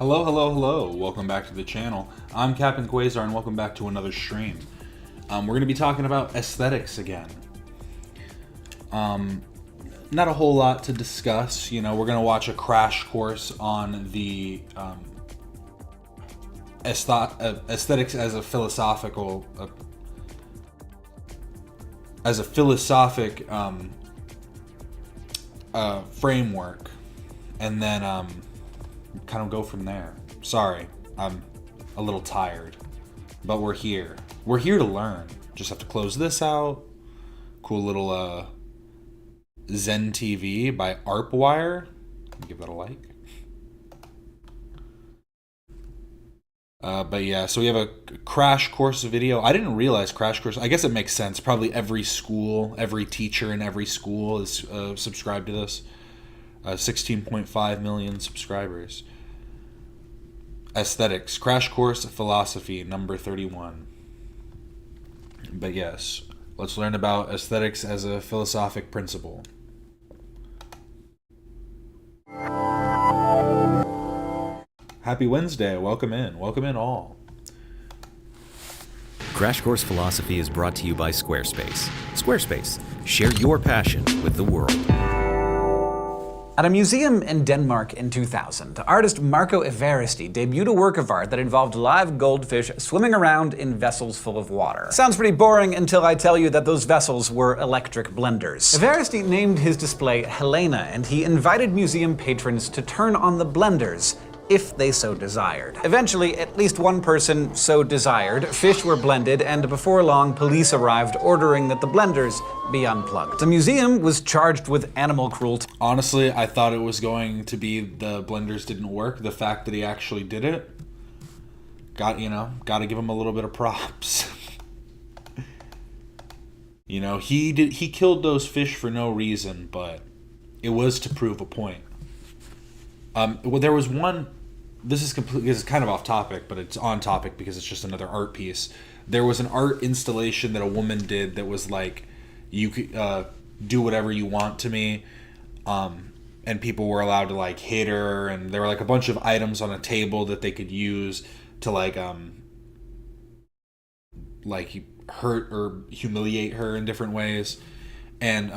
Hello, hello, hello. Welcome back to the channel. I'm Captain Quasar and welcome back to another stream. We're going to be talking about aesthetics again. Not a whole lot to discuss. You know, we're going to watch a crash course on the aesthetics as a philosophic framework, and then kind of go from there. Sorry, I'm a little tired, but we're here. We're here to learn. Just have to close this out. Cool little Zen TV by ARPwire. Give that a like. But yeah, so we have a crash course video. I didn't realize crash course. I guess it makes sense. Probably every school, every teacher in every school is subscribed to this. 16.5 million subscribers. Aesthetics, crash course philosophy, number 31. But yes, let's learn about aesthetics as a philosophic principle. Happy Wednesday. Welcome in all. Crash Course Philosophy is brought to you by Squarespace. Squarespace, share your passion with the world. At a museum in Denmark in 2000, artist Marco Everesti debuted a work of art that involved live goldfish swimming around in vessels full of water. Sounds pretty boring until I tell you that those vessels were electric blenders. Everesti named his display Helena, and he invited museum patrons to turn on the blenders if they so desired. Eventually, at least one person so desired. Fish were blended, and before long, police arrived ordering that the blenders be unplugged. The museum was charged with animal cruelty. Honestly, I thought it was going to be the blenders didn't work. The fact that he actually did it, gotta give him a little bit of props. You know, he killed those fish for no reason, but it was to prove a point. Well, there was one. This is kind of off topic, but it's on topic because it's just another art piece. There was an art installation that a woman did that was like, you could do whatever you want to me, and people were allowed to like hit her, and there were like a bunch of items on a table that they could use to like hurt or humiliate her in different ways, and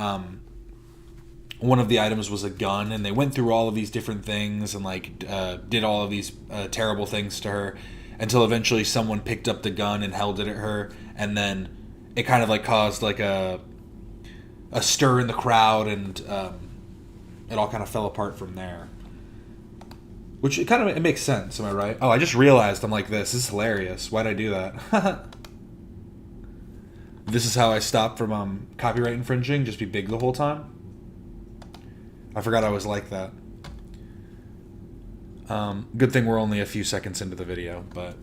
one of the items was a gun, and they went through all of these different things and like did all of these terrible things to her until eventually someone picked up the gun and held it at her, and then it kind of like caused like a stir in the crowd, and it all kind of fell apart from there. Which it makes sense, am I right? Oh, I just realized I'm like this. This is hilarious. Why'd I do that? This is how I stop from copyright infringing. Just be big the whole time. I forgot I was like that. Good thing we're only a few seconds into the video, but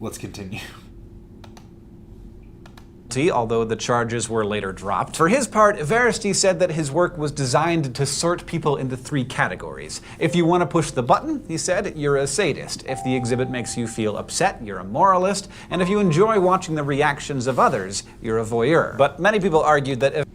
let's continue. Although the charges were later dropped. For his part, Everesti said that his work was designed to sort people into three categories. If you want to push the button, he said, you're a sadist. If the exhibit makes you feel upset, you're a moralist. And if you enjoy watching the reactions of others, you're a voyeur. But many people argued that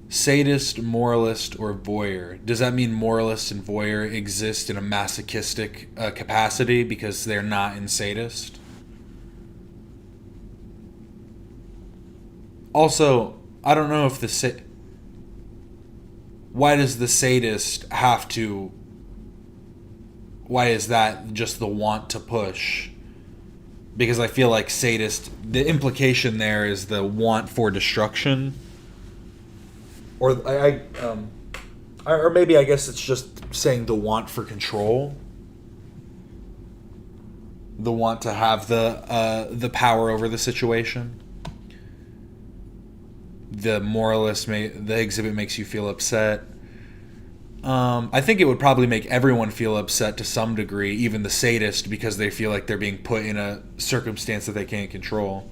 Sadist, moralist, or voyeur. Does that mean moralist and voyeur exist in a masochistic capacity because they're not in sadist? Also, I don't know if why does the sadist have to... Why is that just the want to push? Because I feel like sadist, the implication there is the want for destruction. Or or maybe I guess it's just saying the want for control, the want to have the power over the situation. The moralist, the exhibit makes you feel upset. I think it would probably make everyone feel upset to some degree, even the sadist, because they feel like they're being put in a circumstance that they can't control.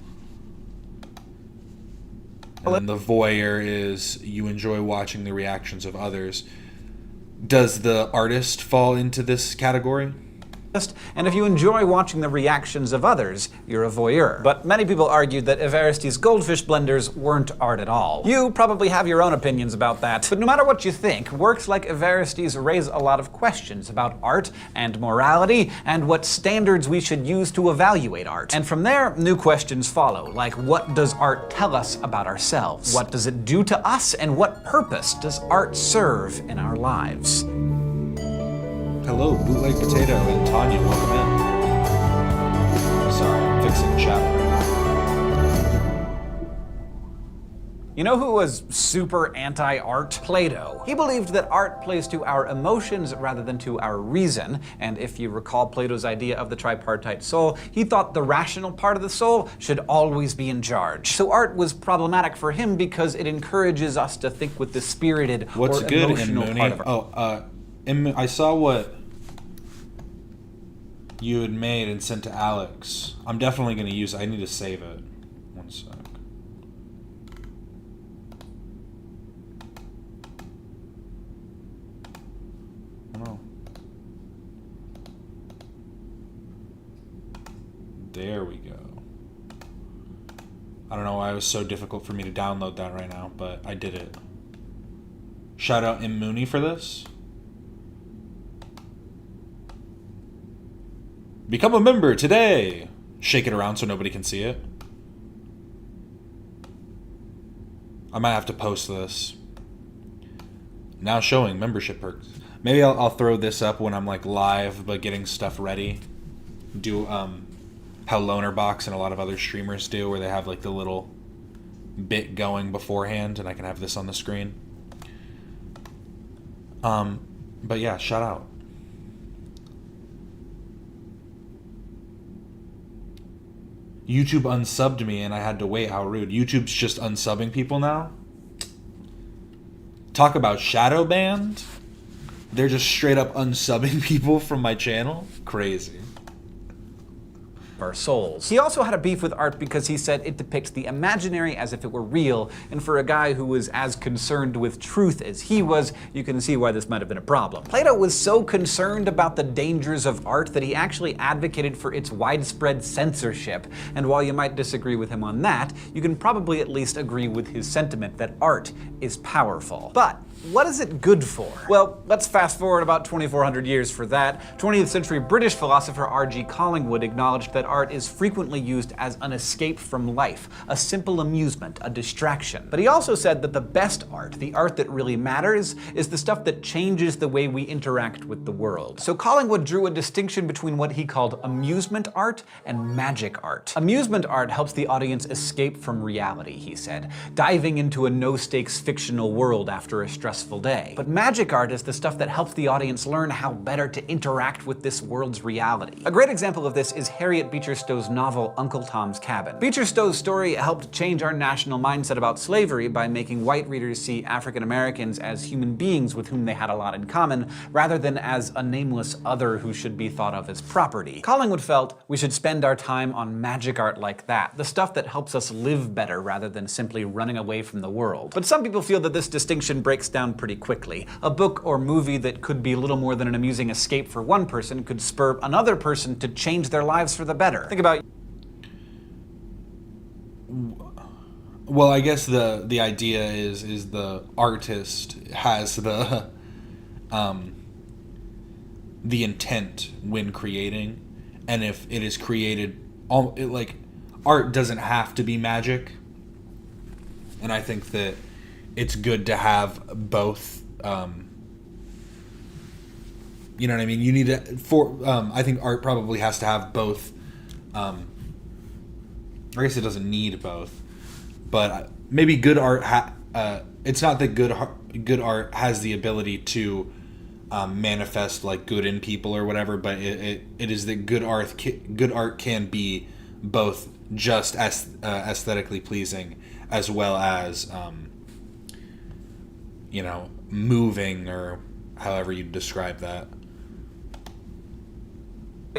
And the voyeur is you enjoy watching the reactions of others. Does the artist fall into this category? and if you enjoy watching the reactions of others, you're a voyeur. But many people argued that Everesti's goldfish blenders weren't art at all. You probably have your own opinions about that, but no matter what you think, works like Everesti's raise a lot of questions about art and morality and what standards we should use to evaluate art. And from there, new questions follow, like what does art tell us about ourselves? What does it do to us, and what purpose does art serve in our lives? Hello, Bootleg Potato and Tanya, welcome in. Sorry, I'm fixing chat right now. You know who was super anti-art? Plato. He believed that art plays to our emotions rather than to our reason, and if you recall Plato's idea of the tripartite soul, he thought the rational part of the soul should always be in charge. So art was problematic for him because it encourages us to think with the spirited What's or good, emotional Mooney? part of art. I saw what you had made and sent to Alex. I'm definitely going to use it. I need to save it. One sec. Oh. There we go. I don't know why it was so difficult for me to download that right now, but I did it. Shout out Mooney for this. Become a member today! Shake it around so nobody can see it. I might have to post this. Now showing membership perks. Maybe I'll throw this up when I'm like live but getting stuff ready. Do how Lonerbox and a lot of other streamers do, where they have like the little bit going beforehand and I can have this on the screen. But yeah, shout out. YouTube unsubbed me and I had to wait. How rude. YouTube's just unsubbing people now? Talk about shadow banned? They're just straight up unsubbing people from my channel? Crazy. Our souls. He also had a beef with art because he said it depicts the imaginary as if it were real, and for a guy who was as concerned with truth as he was, you can see why this might have been a problem. Plato was so concerned about the dangers of art that he actually advocated for its widespread censorship, and while you might disagree with him on that, you can probably at least agree with his sentiment that art is powerful. But what is it good for? Well, let's fast forward about 2,400 years for that. 20th century British philosopher R.G. Collingwood acknowledged that art is frequently used as an escape from life, a simple amusement, a distraction. But he also said that the best art, the art that really matters, is the stuff that changes the way we interact with the world. So Collingwood drew a distinction between what he called amusement art and magic art. Amusement art helps the audience escape from reality, he said, diving into a no-stakes fictional world after a stressful day. But magic art is the stuff that helps the audience learn how better to interact with this world's reality. A great example of this is Harriet Beecher Stowe's novel Uncle Tom's Cabin. Beecher Stowe's story helped change our national mindset about slavery by making white readers see African Americans as human beings with whom they had a lot in common, rather than as a nameless other who should be thought of as property. Collingwood felt we should spend our time on magic art like that, the stuff that helps us live better rather than simply running away from the world. But some people feel that this distinction breaks down pretty quickly. A book or movie that could be little more than an amusing escape for one person could spur another person to change their lives for the better. Think about... Well, I guess the idea is the artist has the intent when creating, and if it is created, like, art doesn't have to be magic, and I think that it's good to have both. You know what I mean? You need to I think art probably has to have both. I guess it doesn't need both, but maybe good art. It's not that good art has the ability to manifest like good in people or whatever, but it is that good art can be both just aesthetically pleasing as well as moving, or however you describe that.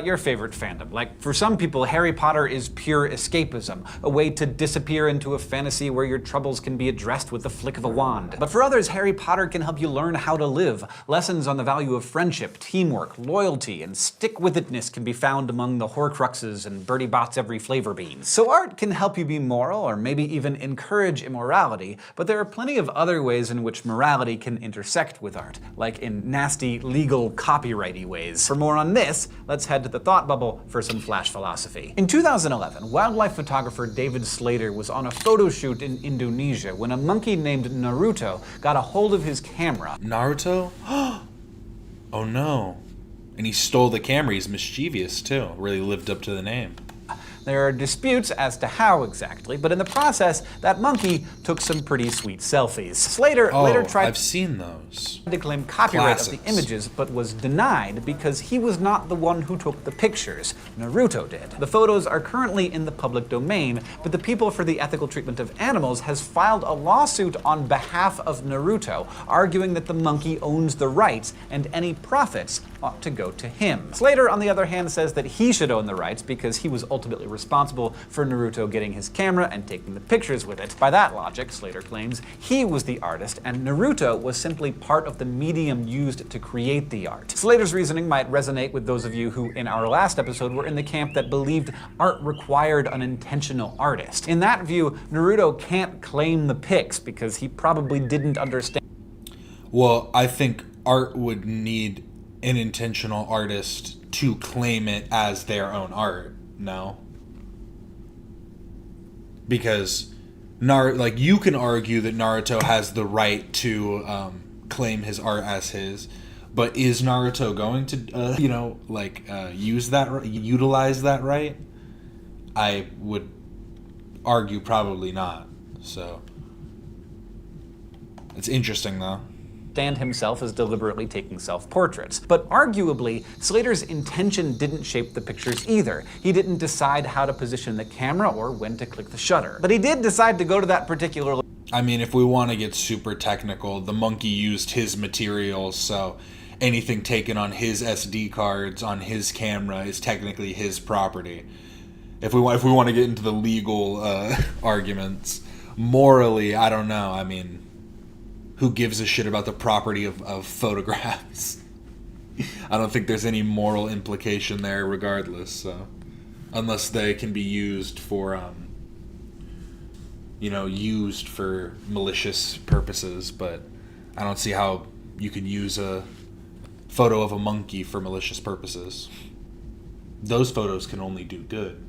your favorite fandom. Like, for some people, Harry Potter is pure escapism, a way to disappear into a fantasy where your troubles can be addressed with the flick of a wand. But for others, Harry Potter can help you learn how to live. Lessons on the value of friendship, teamwork, loyalty, and stick-with-itness can be found among the Horcruxes and Bertie Bott's every flavor beans. So art can help you be moral, or maybe even encourage immorality, but there are plenty of other ways in which morality can intersect with art, like in nasty, legal, copyrighty ways. For more on this, let's head to the thought bubble for some flash philosophy. In 2011, wildlife photographer David Slater was on a photo shoot in Indonesia when a monkey named Naruto got a hold of his camera. Naruto? Oh no. And he stole the camera. He's mischievous too. Really lived up to the name. There are disputes as to how exactly, but in the process, that monkey took some pretty sweet selfies. Slater later tried I've seen those. to claim copyright of Classics. the images, but was denied because he was not the one who took the pictures. Naruto did. The photos are currently in the public domain, but the People for the Ethical Treatment of Animals has filed a lawsuit on behalf of Naruto, arguing that the monkey owns the rights and any profits ought to go to him. Slater, on the other hand, says that he should own the rights because he was ultimately responsible for Naruto getting his camera and taking the pictures with it. By that logic, Slater claims, he was the artist and Naruto was simply part of the medium used to create the art. Slater's reasoning might resonate with those of you who, in our last episode, were in the camp that believed art required an intentional artist. In that view, Naruto can't claim the pics because he probably didn't understand. Well, I think art would need an intentional artist to claim it as their own art, no? Because you can argue that Naruto has the right to claim his art as his, but is Naruto going to utilize that right? I would argue probably not. So it's interesting though. Himself as deliberately taking self-portraits. But arguably, Slater's intention didn't shape the pictures either. He didn't decide how to position the camera or when to click the shutter. But he did decide to go to that particular. I mean, if we want to get super technical, the monkey used his materials, so anything taken on his SD cards, on his camera, is technically his property. If we want to get into the legal arguments, morally, I don't know. I mean, who gives a shit about the property of photographs? I don't think there's any moral implication there regardless, so unless they can be used for used for malicious purposes, but I don't see how you can use a photo of a monkey for malicious purposes. Those photos can only do good.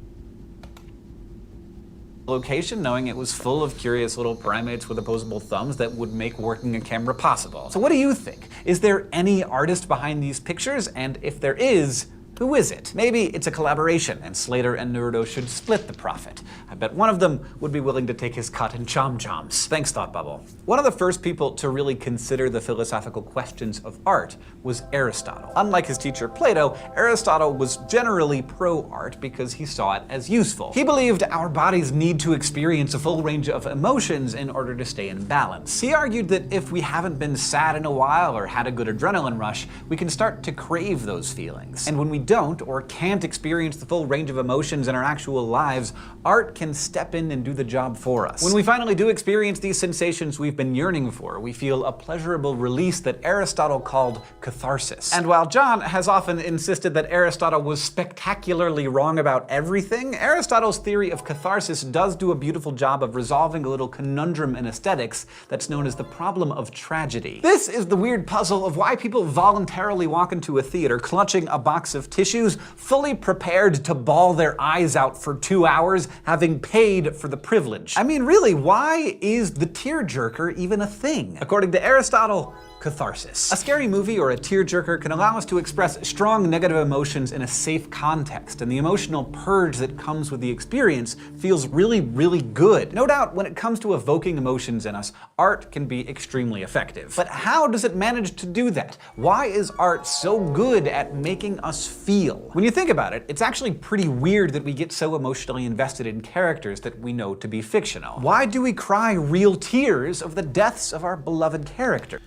Location, knowing it was full of curious little primates with opposable thumbs that would make working a camera possible. So what do you think? Is there any artist behind these pictures? And if there is, who is it? Maybe it's a collaboration and Slater and Naruto should split the profit. I bet one of them would be willing to take his cut in chom-choms. Thanks, Thought Bubble. One of the first people to really consider the philosophical questions of art was Aristotle. Unlike his teacher Plato, Aristotle was generally pro-art because he saw it as useful. He believed our bodies need to experience a full range of emotions in order to stay in balance. He argued that if we haven't been sad in a while or had a good adrenaline rush, we can start to crave those feelings. And when we don't or can't experience the full range of emotions in our actual lives, art can step in and do the job for us. When we finally do experience these sensations we've been yearning for, we feel a pleasurable release that Aristotle called catharsis. And while John has often insisted that Aristotle was spectacularly wrong about everything, Aristotle's theory of catharsis does do a beautiful job of resolving a little conundrum in aesthetics that's known as the problem of tragedy. This is the weird puzzle of why people voluntarily walk into a theater clutching a box of tissues, fully prepared to bawl their eyes out for 2 hours, having paid for the privilege. I mean, really, why is the tearjerker even a thing? According to Aristotle, catharsis. A scary movie or a tearjerker can allow us to express strong negative emotions in a safe context, and the emotional purge that comes with the experience feels really, really good. No doubt, when it comes to evoking emotions in us, art can be extremely effective. But how does it manage to do that? Why is art so good at making us feel? When you think about it, it's actually pretty weird that we get so emotionally invested in characters that we know to be fictional. Why do we cry real tears of the deaths of our beloved characters?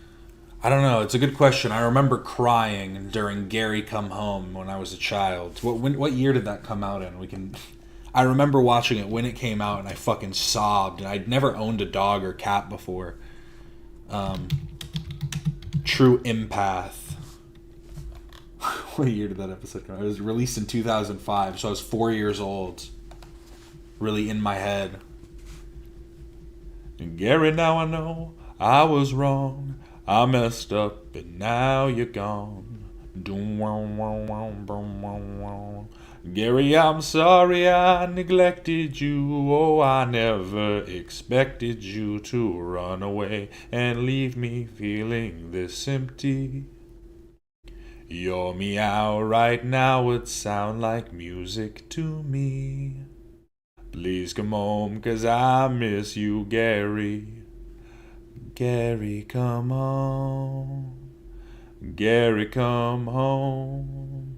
I don't know. It's a good question. I remember crying during Gary Come Home when I was a child. What year did that come out in? I remember watching it when it came out, and I fucking sobbed. And I'd never owned a dog or cat before. True Empath. What year did that episode come out? It was released in 2005, so I was 4 years old. Really in my head. And Gary, now I know I was wrong. I messed up, and now you're gone. Gary, I'm sorry I neglected you. Oh, I never expected you to run away and leave me feeling this empty. Your meow right now would sound like music to me. Please come home, 'cause I miss you, Gary. Gary, come home. Gary, come home.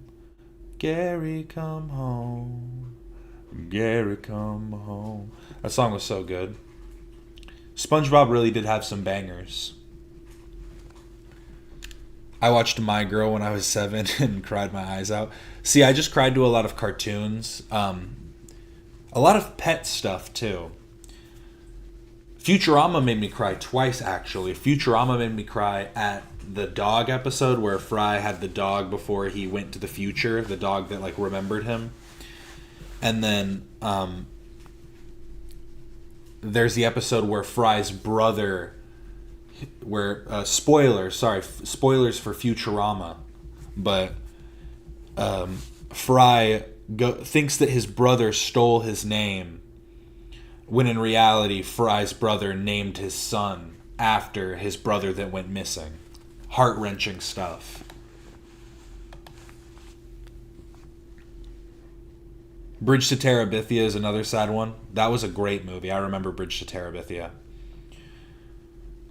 Gary, come home. Gary, come home. That song was so good. SpongeBob really did have some bangers. I watched My Girl when I was 7 and cried my eyes out. See, I just cried to a lot of cartoons. A lot of pet stuff, too. Futurama made me cry twice, actually. Futurama made me cry at the dog episode where Fry had the dog before he went to the future, the dog that, like, remembered him. And then there's the episode where Fry's brother, spoilers for Futurama, but Fry thinks that his brother stole his name, when in reality Fry's brother named his son after his brother that went missing. Heart-wrenching stuff. Bridge to Terabithia is another sad one. That was a great movie. I remember Bridge to Terabithia.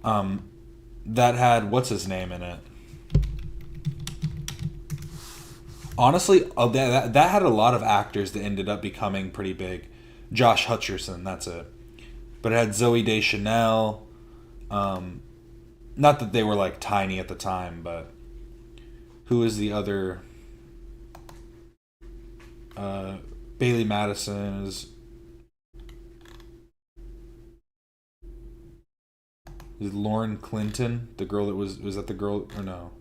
That had what's his name in it. Honestly, that had a lot of actors that ended up becoming pretty big. Josh Hutcherson, that's it. But it had Zooey Deschanel. Not that they were like tiny at the time, but who is the other? Bailey Madison is Lauren Clinton, the girl that was that the girl or no?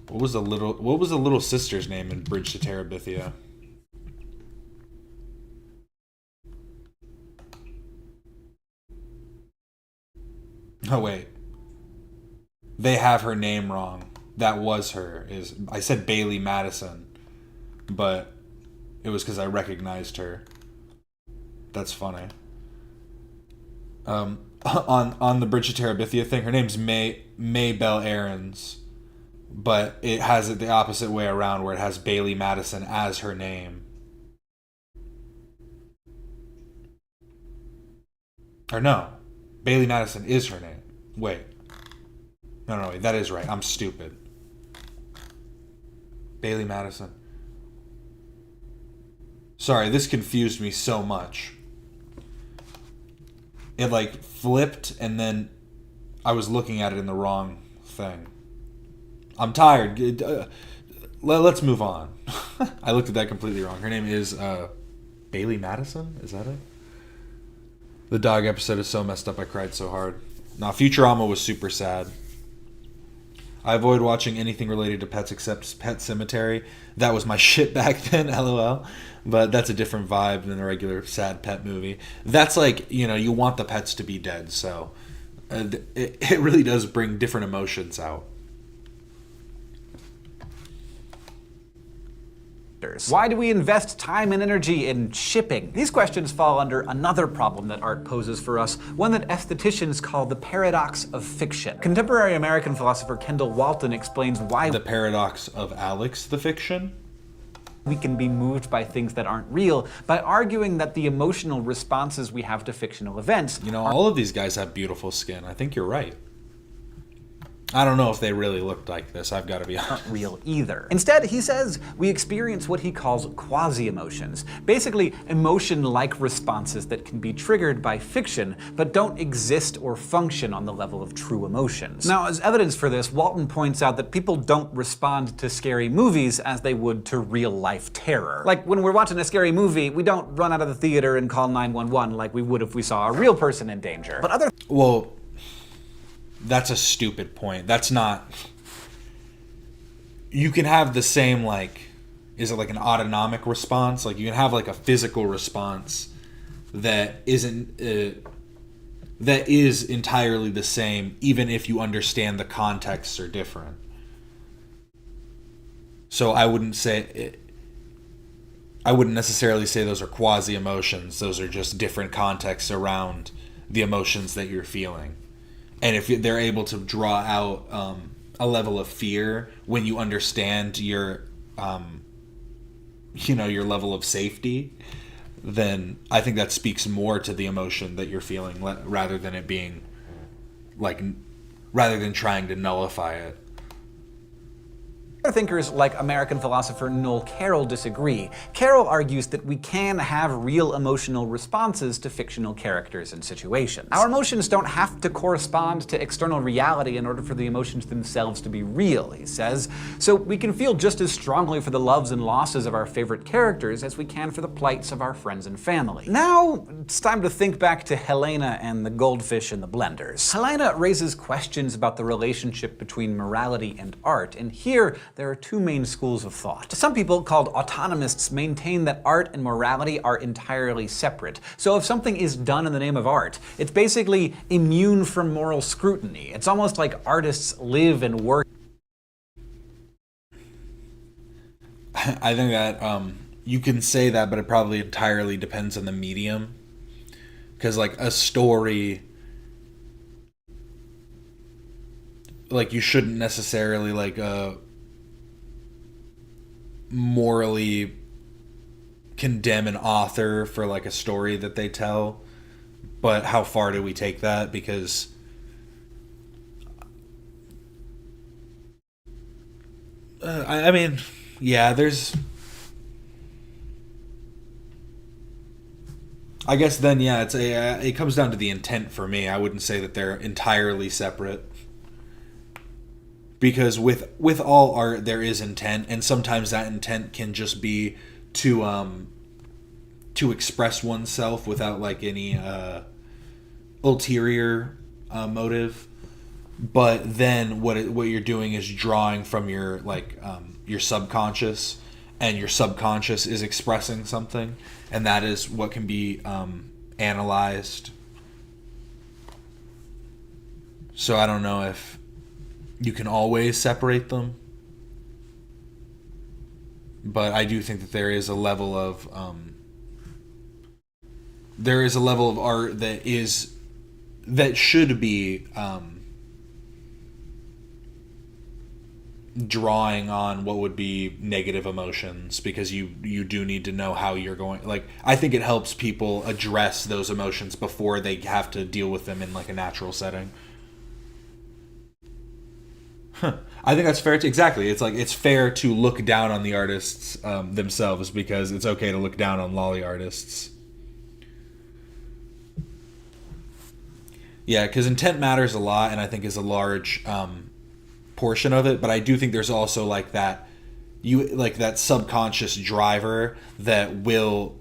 What was the little sister's name in Bridge to Terabithia? Oh wait. They have her name wrong. That was her. I said Bailey Madison, but it was because I recognized her. That's funny. On the Bridge to Terabithia thing, her name's May Bell Aarons. But it has it the opposite way around, where it has Bailey Madison as her name. Or no, Bailey Madison is her name. Wait. No, wait, that is right. I'm stupid. Bailey Madison. Sorry, this confused me so much. It like flipped, and then I was looking at it in the wrong thing. I'm tired. Let's move on. I looked at that completely wrong. Her name is Bailey Madison? Is that it? The dog episode is so messed up I cried so hard. Nah, Futurama was super sad. I avoid watching anything related to pets except Pet Cemetery. That was my shit back then, LOL. But that's a different vibe than a regular sad pet movie. That's like, you want the pets to be dead, so it really does bring different emotions out. Why do we invest time and energy in shipping? These questions fall under another problem that art poses for us, one that aestheticians call the paradox of fiction. Contemporary American philosopher Kendall Walton explains why the paradox of Alex the fiction? we can be moved by things that aren't real by arguing that the emotional responses we have to fictional events all of these guys have beautiful skin. I think you're right. I don't know if they really looked like this, I've got to be honest. aren't real either. Instead, he says we experience what he calls quasi-emotions, basically emotion-like responses that can be triggered by fiction but don't exist or function on the level of true emotions. Now, as evidence for this, Walton points out that people don't respond to scary movies as they would to real-life terror. Like, when we're watching a scary movie, we don't run out of the theater and call 911 like we would if we saw a real person in danger. But other Well, that's a stupid point. That's not... You can have the same, is it like an autonomic response? Like, you can have, a physical response that isn't... that is entirely the same, even if you understand the contexts are different. So I wouldn't necessarily say those are quasi-emotions. Those are just different contexts around the emotions that you're feeling. And if they're able to draw out a level of fear when you understand your level of safety, then I think that speaks more to the emotion that you're feeling rather than it being rather than trying to nullify it. thinkers like American philosopher Noel Carroll disagree. Carroll argues that we can have real emotional responses to fictional characters and situations. Our emotions don't have to correspond to external reality in order for the emotions themselves to be real, he says. So we can feel just as strongly for the loves and losses of our favorite characters as we can for the plights of our friends and family. Now, it's time to think back to Helena and the goldfish in the blenders. Helena raises questions about the relationship between morality and art, and here there are two main schools of thought. Some people, called autonomists, maintain that art and morality are entirely separate. So if something is done in the name of art, it's basically immune from moral scrutiny. It's almost like artists live and work. I think that you can say that, but it probably entirely depends on the medium. Because, like, a story, like, you shouldn't necessarily, like, morally condemn an author for, like, a story that they tell. But how far do we take that? Because I mean, yeah, I guess then, yeah, it comes down to the intent for me. I wouldn't say that they're entirely separate. Because with all art, there is intent, and sometimes that intent can just be to express oneself without, like, any ulterior motive. But then what you're doing is drawing from your, like, your subconscious, and your subconscious is expressing something, and that is what can be analyzed. So I don't know if you can always separate them, but I do think that there is a level of art that should be drawing on what would be negative emotions, because you do need to know how you're going. Like, I think it helps people address those emotions before they have to deal with them in, like, a natural setting. I think that's fair. Exactly. It's like, it's fair to look down on the artists themselves, because it's okay to look down on lolly artists. Yeah, because intent matters a lot, and I think is a large portion of it. But I do think there's also, like, that that subconscious driver that will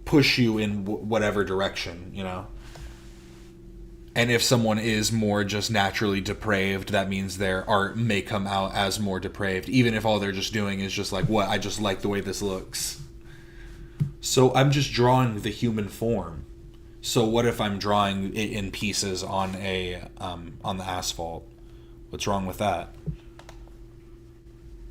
push you in whatever direction, you know. And if someone is more just naturally depraved, that means their art may come out as more depraved, even if all they're just doing is just like, what, I just like the way this looks. So I'm just drawing the human form. So what if I'm drawing it in pieces on the asphalt? What's wrong with that?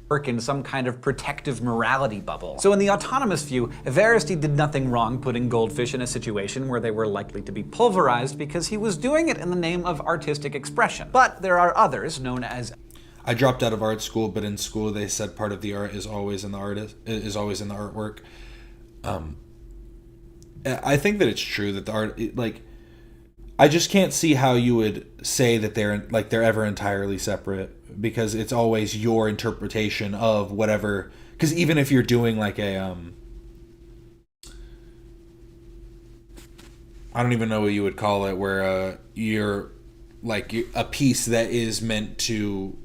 Work in some kind of protective morality bubble. So in the autonomous view, Everesty did nothing wrong putting goldfish in a situation where they were likely to be pulverized, because he was doing it in the name of artistic expression. But there are others, known as... I dropped out of art school, but in school they said part of the art is always in the artwork. I think that it's true that the art, I just can't see how you would say that they're ever entirely separate, because it's always your interpretation of whatever. Because even if you're doing like a I don't even know what you would call it, where you're like a piece that is meant to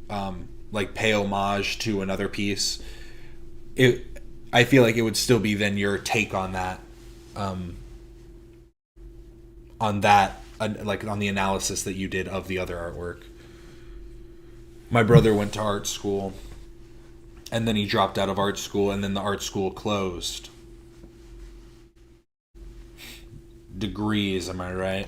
like pay homage to another piece. I feel like it would still be then your take on that, like on the analysis that you did of the other artwork. My brother went to art school, and then he dropped out of art school, and then the art school closed. Degrees, am I right?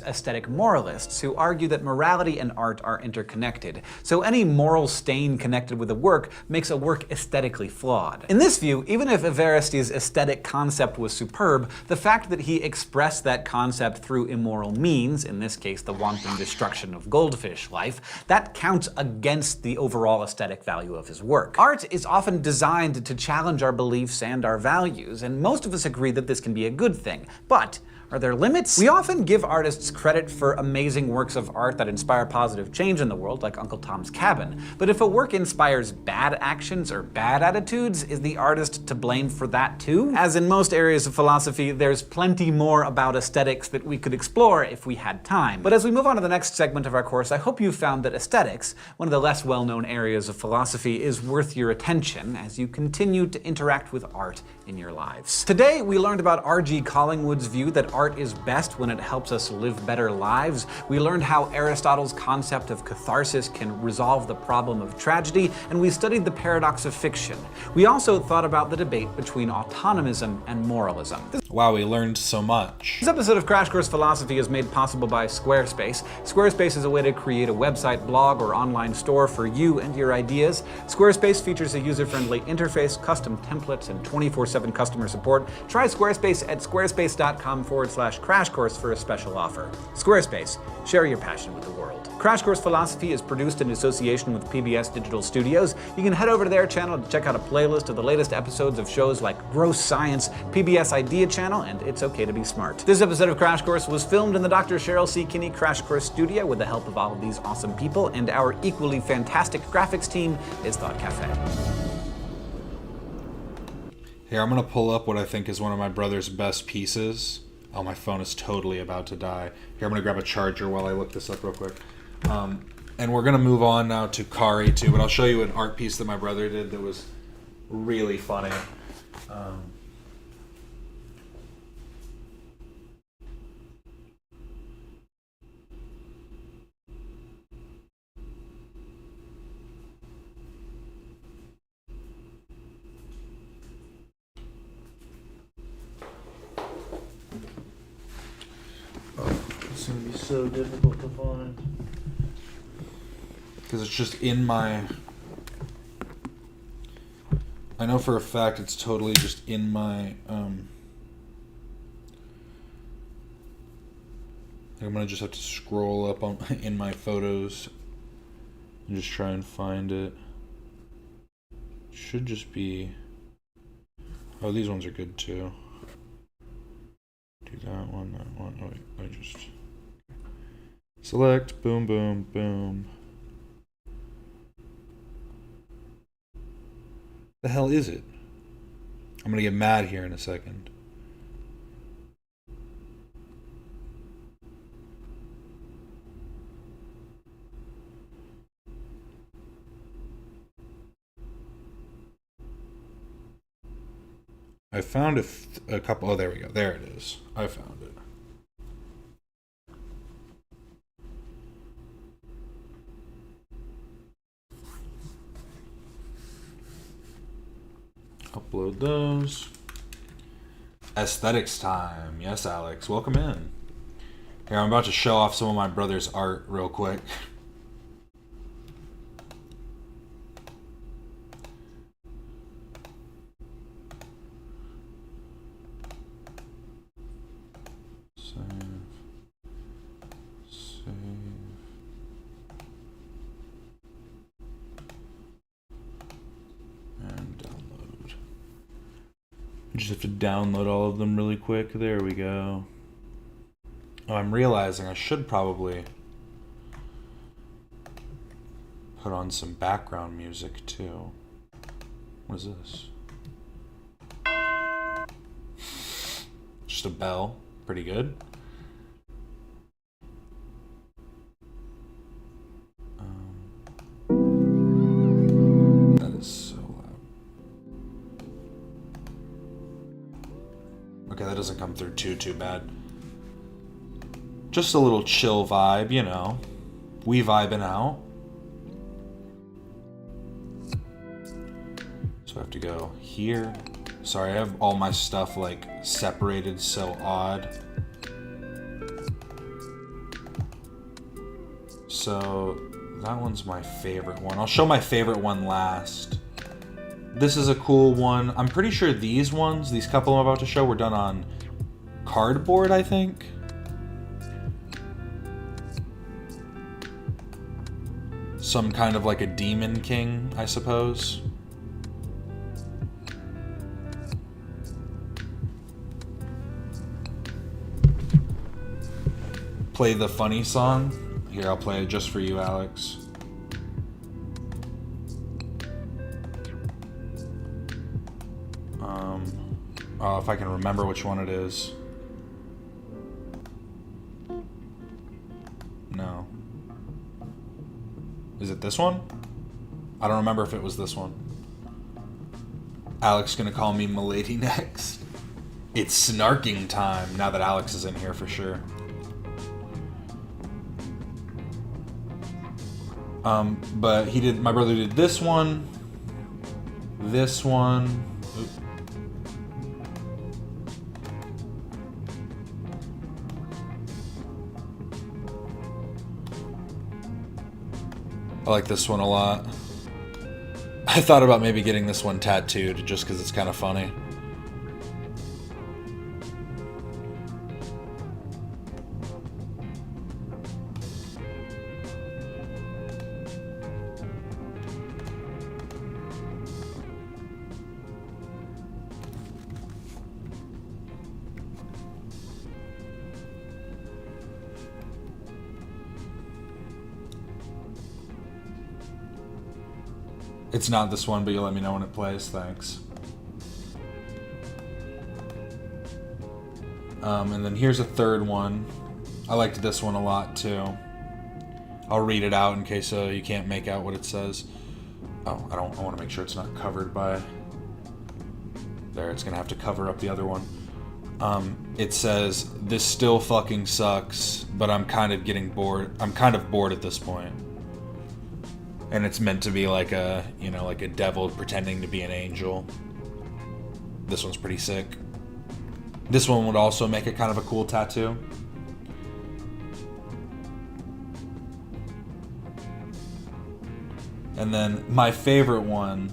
Aesthetic moralists who argue that morality and art are interconnected, so any moral stain connected with a work makes a work aesthetically flawed. In this view, even if Everesti's aesthetic concept was superb, the fact that he expressed that concept through immoral means, in this case the wanton destruction of goldfish life, that counts against the overall aesthetic value of his work. Art is often designed to challenge our beliefs and our values, and most of us agree that this can be a good thing. But are there limits? We often give artists credit for amazing works of art that inspire positive change in the world, like Uncle Tom's Cabin. But if a work inspires bad actions or bad attitudes, is the artist to blame for that too? As in most areas of philosophy, there's plenty more about aesthetics that we could explore if we had time. But as we move on to the next segment of our course, I hope you've found that aesthetics, one of the less well-known areas of philosophy, is worth your attention as you continue to interact with art in your lives. Today, we learned about R.G. Collingwood's view that art is best when it helps us live better lives. We learned how Aristotle's concept of catharsis can resolve the problem of tragedy, and we studied the paradox of fiction. We also thought about the debate between autonomism and moralism. Wow, we learned so much. This episode of Crash Course Philosophy is made possible by Squarespace. Squarespace is a way to create a website, blog, or online store for you and your ideas. Squarespace features a user-friendly interface, custom templates, and 24/7 customer support. Try Squarespace at squarespace.com/Crash Course for a special offer. Squarespace, share your passion with the world. Crash Course Philosophy is produced in association with PBS Digital Studios. You can head over to their channel to check out a playlist of the latest episodes of shows like Gross Science, PBS Idea Channel, and It's Okay to Be Smart. This episode of Crash Course was filmed in the Dr. Cheryl C. Kinney Crash Course studio with the help of all of these awesome people, and our equally fantastic graphics team is Thought Cafe. Here, I'm gonna pull up what I think is one of my brother's best pieces. Oh, my phone is totally about to die. Here, I'm gonna grab a charger while I look this up real quick. And we're gonna move on now to Kari too, but I'll show you an art piece that my brother did that was really funny. It's gonna be so difficult to find because it's just in my. I know for a fact it's totally just in my. I'm gonna just have to scroll up on in my photos and just try and find it. Should just be. Oh, these ones are good too. Do that one, that one. Oh, wait, I just select. Boom, boom, boom. The hell is it? I'm gonna get mad here in a second. I found a couple. Oh, there we go. There it is. I found it. Upload those. Aesthetics time. Yes, Alex. Welcome in. Here, I'm about to show off some of my brother's art real quick. Save. Just have to download all of them really quick. There we go. Oh, I'm realizing I should probably put on some background music too. What is this? Just a bell. Pretty good. That is so loud. Okay, that doesn't come through too bad. Just a little chill vibe, you know. We vibing out. So I have to go here. Sorry, I have all my stuff like separated so odd. So that one's my favorite one. I'll show my favorite one last. This is a cool one. I'm pretty sure these ones, these couple I'm about to show, were done on cardboard, I think. Some kind of like a demon king, I suppose. Play the funny song. Here, I'll play it just for you, Alex. Oh, if I can remember which one it is. No. Is it this one? I don't remember if it was this one. Alex gonna call me Milady next. It's snarking time now that Alex is in here for sure. But my brother did this one. This one. Oop. I like this one a lot. I thought about maybe getting this one tattooed just because it's kind of funny. It's not this one, but you'll let me know when it plays. Thanks. And then here's a third one. I liked this one a lot too. I'll read it out in case you can't make out what it says. Oh, I want to make sure it's not covered by... There, it's going to have to cover up the other one. It says, "This still fucking sucks, but I'm kind of getting bored. I'm kind of bored at this point." And it's meant to be like a, you know, like a devil pretending to be an angel. This one's pretty sick. This one would also make it kind of a cool tattoo. And then my favorite one.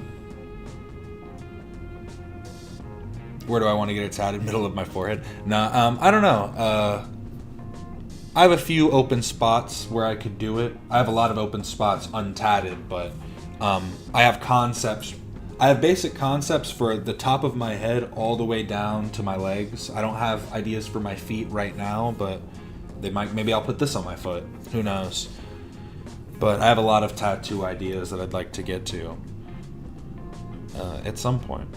Where do I want to get it tatted? Middle of my forehead? Nah, I don't know. I have a few open spots where I could do it. I have a lot of open spots untatted, but I have concepts. I have basic concepts for the top of my head all the way down to my legs. I don't have ideas for my feet right now, but maybe I'll put this on my foot. Who knows? But I have a lot of tattoo ideas that I'd like to get to at some point.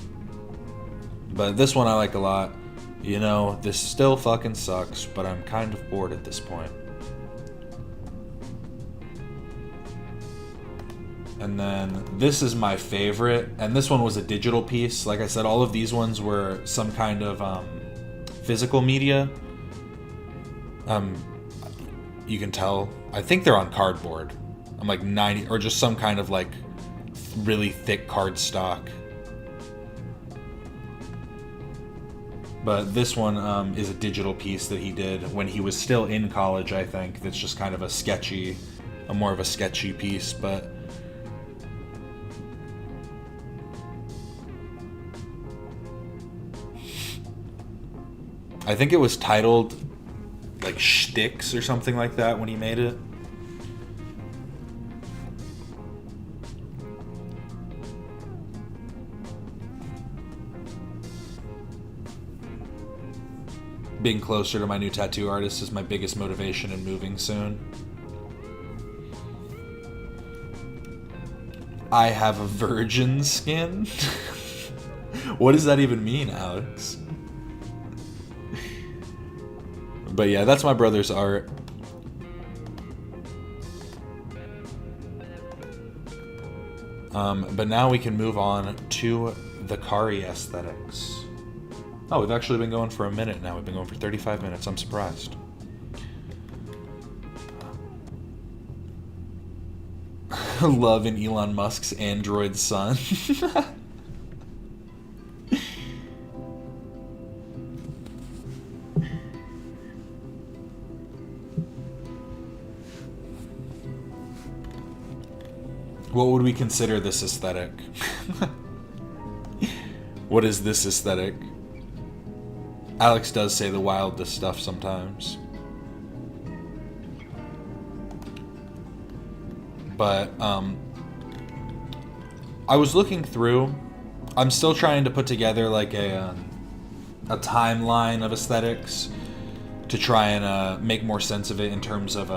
But this one I like a lot. You know, this still fucking sucks, but I'm kind of bored at this point. And then this is my favorite, and this one was a digital piece. Like I said, all of these ones were some kind of physical media. You can tell. I think they're on cardboard. I'm like 90, or just some kind of like really thick cardstock. But this one is a digital piece that he did when he was still in college, I think. That's just kind of more of a sketchy piece, but... I think it was titled, like, Shticks or something like that when he made it. being closer to my new tattoo artist is my biggest motivation in moving soon. I have a virgin skin? What does that even mean, Alex? But yeah, that's my brother's art. But now we can move on to the Kari aesthetics. Oh, we've actually been going for a minute now. We've been going for 35 minutes. I'm surprised. Love in Elon Musk's android son. What would we consider this aesthetic? What is this aesthetic? Alex does say the wildest stuff sometimes. But, I was looking through. I'm still trying to put together like a timeline of aesthetics to try and make more sense of it in terms of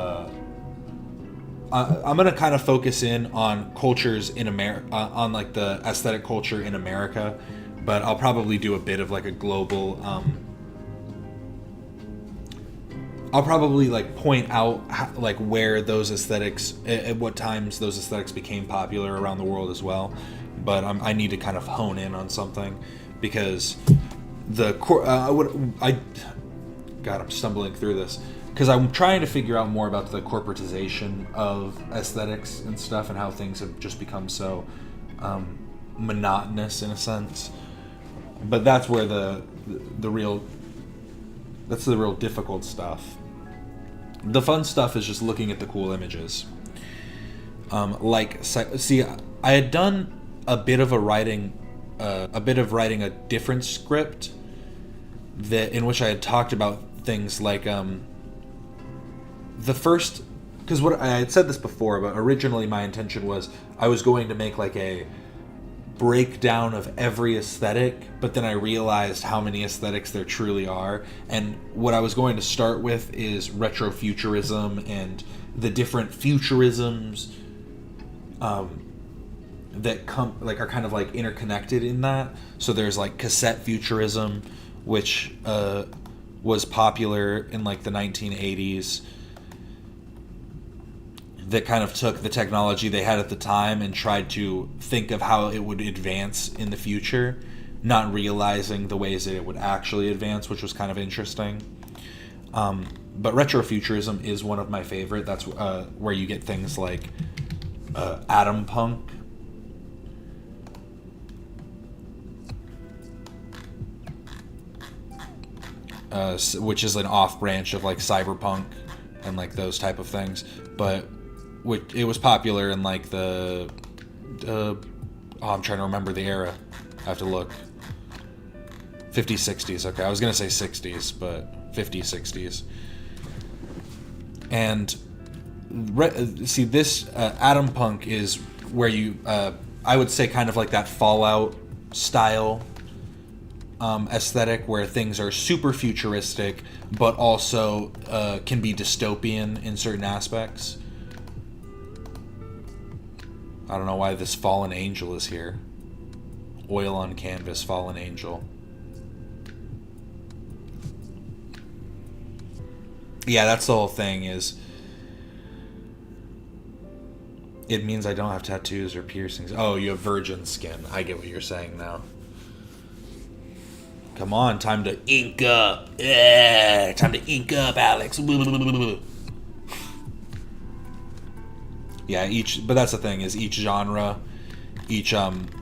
I'm gonna kind of focus in on cultures in America, on like the aesthetic culture in America, but I'll probably do a bit of like a global. I'll probably like point out like where those aesthetics, at what times those aesthetics became popular around the world as well. But I need to kind of hone in on something because God, I'm stumbling through this. Because I'm trying to figure out more about the corporatization of aesthetics and stuff and how things have just become so monotonous in a sense. But that's where the real difficult stuff. The fun stuff is just looking at the cool images. See, I had done a bit of writing a different script that in which I had talked about things like the first, because what I had said this before, but originally my intention was I was going to make like a breakdown of every aesthetic, but then I realized how many aesthetics there truly are, and what I was going to start with is retrofuturism and the different futurisms that are kind of like interconnected in that. So there's like cassette futurism, which was popular in like the 1980s, that kind of took the technology they had at the time and tried to think of how it would advance in the future, not realizing the ways that it would actually advance, which was kind of interesting. But retrofuturism is one of my favorite. That's where you get things like atom punk, which is an off branch of like cyberpunk and like those type of things, but it was popular in like the I'm trying to remember the era. I have to look. 50s, 60s. Okay, I was gonna say 60s, but 50s, 60s. And see, this atom punk is where you, I would say, kind of like that Fallout style aesthetic, where things are super futuristic, but also can be dystopian in certain aspects. I don't know why this fallen angel is here. Oil on canvas, fallen angel. Yeah, that's the whole thing, is it means I don't have tattoos or piercings. Oh, you have virgin skin. I get what you're saying now. Come on, time to ink up. Yeah, time to ink up, Alex. Yeah, but that's the thing, is each genre, each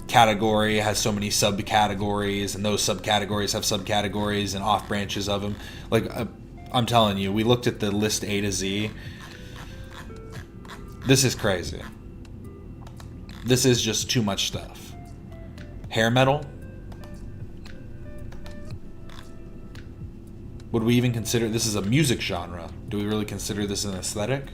category has so many subcategories, and those subcategories have subcategories and off branches of them. Like, I'm telling you, we looked at the list A to Z. This is crazy. This is just too much stuff. Hair metal? Would we even consider this is a music genre? Do we really consider this an aesthetic?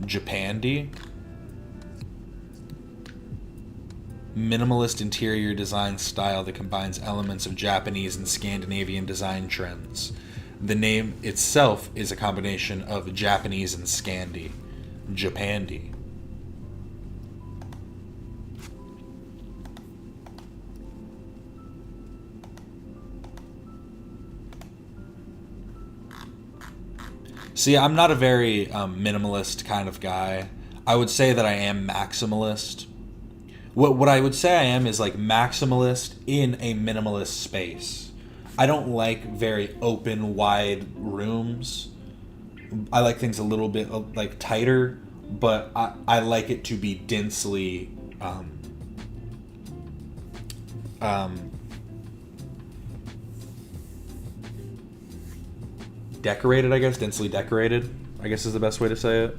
Japandi? minimalist interior design style that combines elements of Japanese and Scandinavian design trends. The name itself is a combination of Japanese and Scandi. Japandi. See, I'm not a very minimalist kind of guy. I would say that I am maximalist. What I would say I am is like maximalist in a minimalist space. I don't like very open, wide rooms. I like things a little bit like tighter, but I like it to be densely decorated, I guess. Densely decorated, I guess is the best way to say it.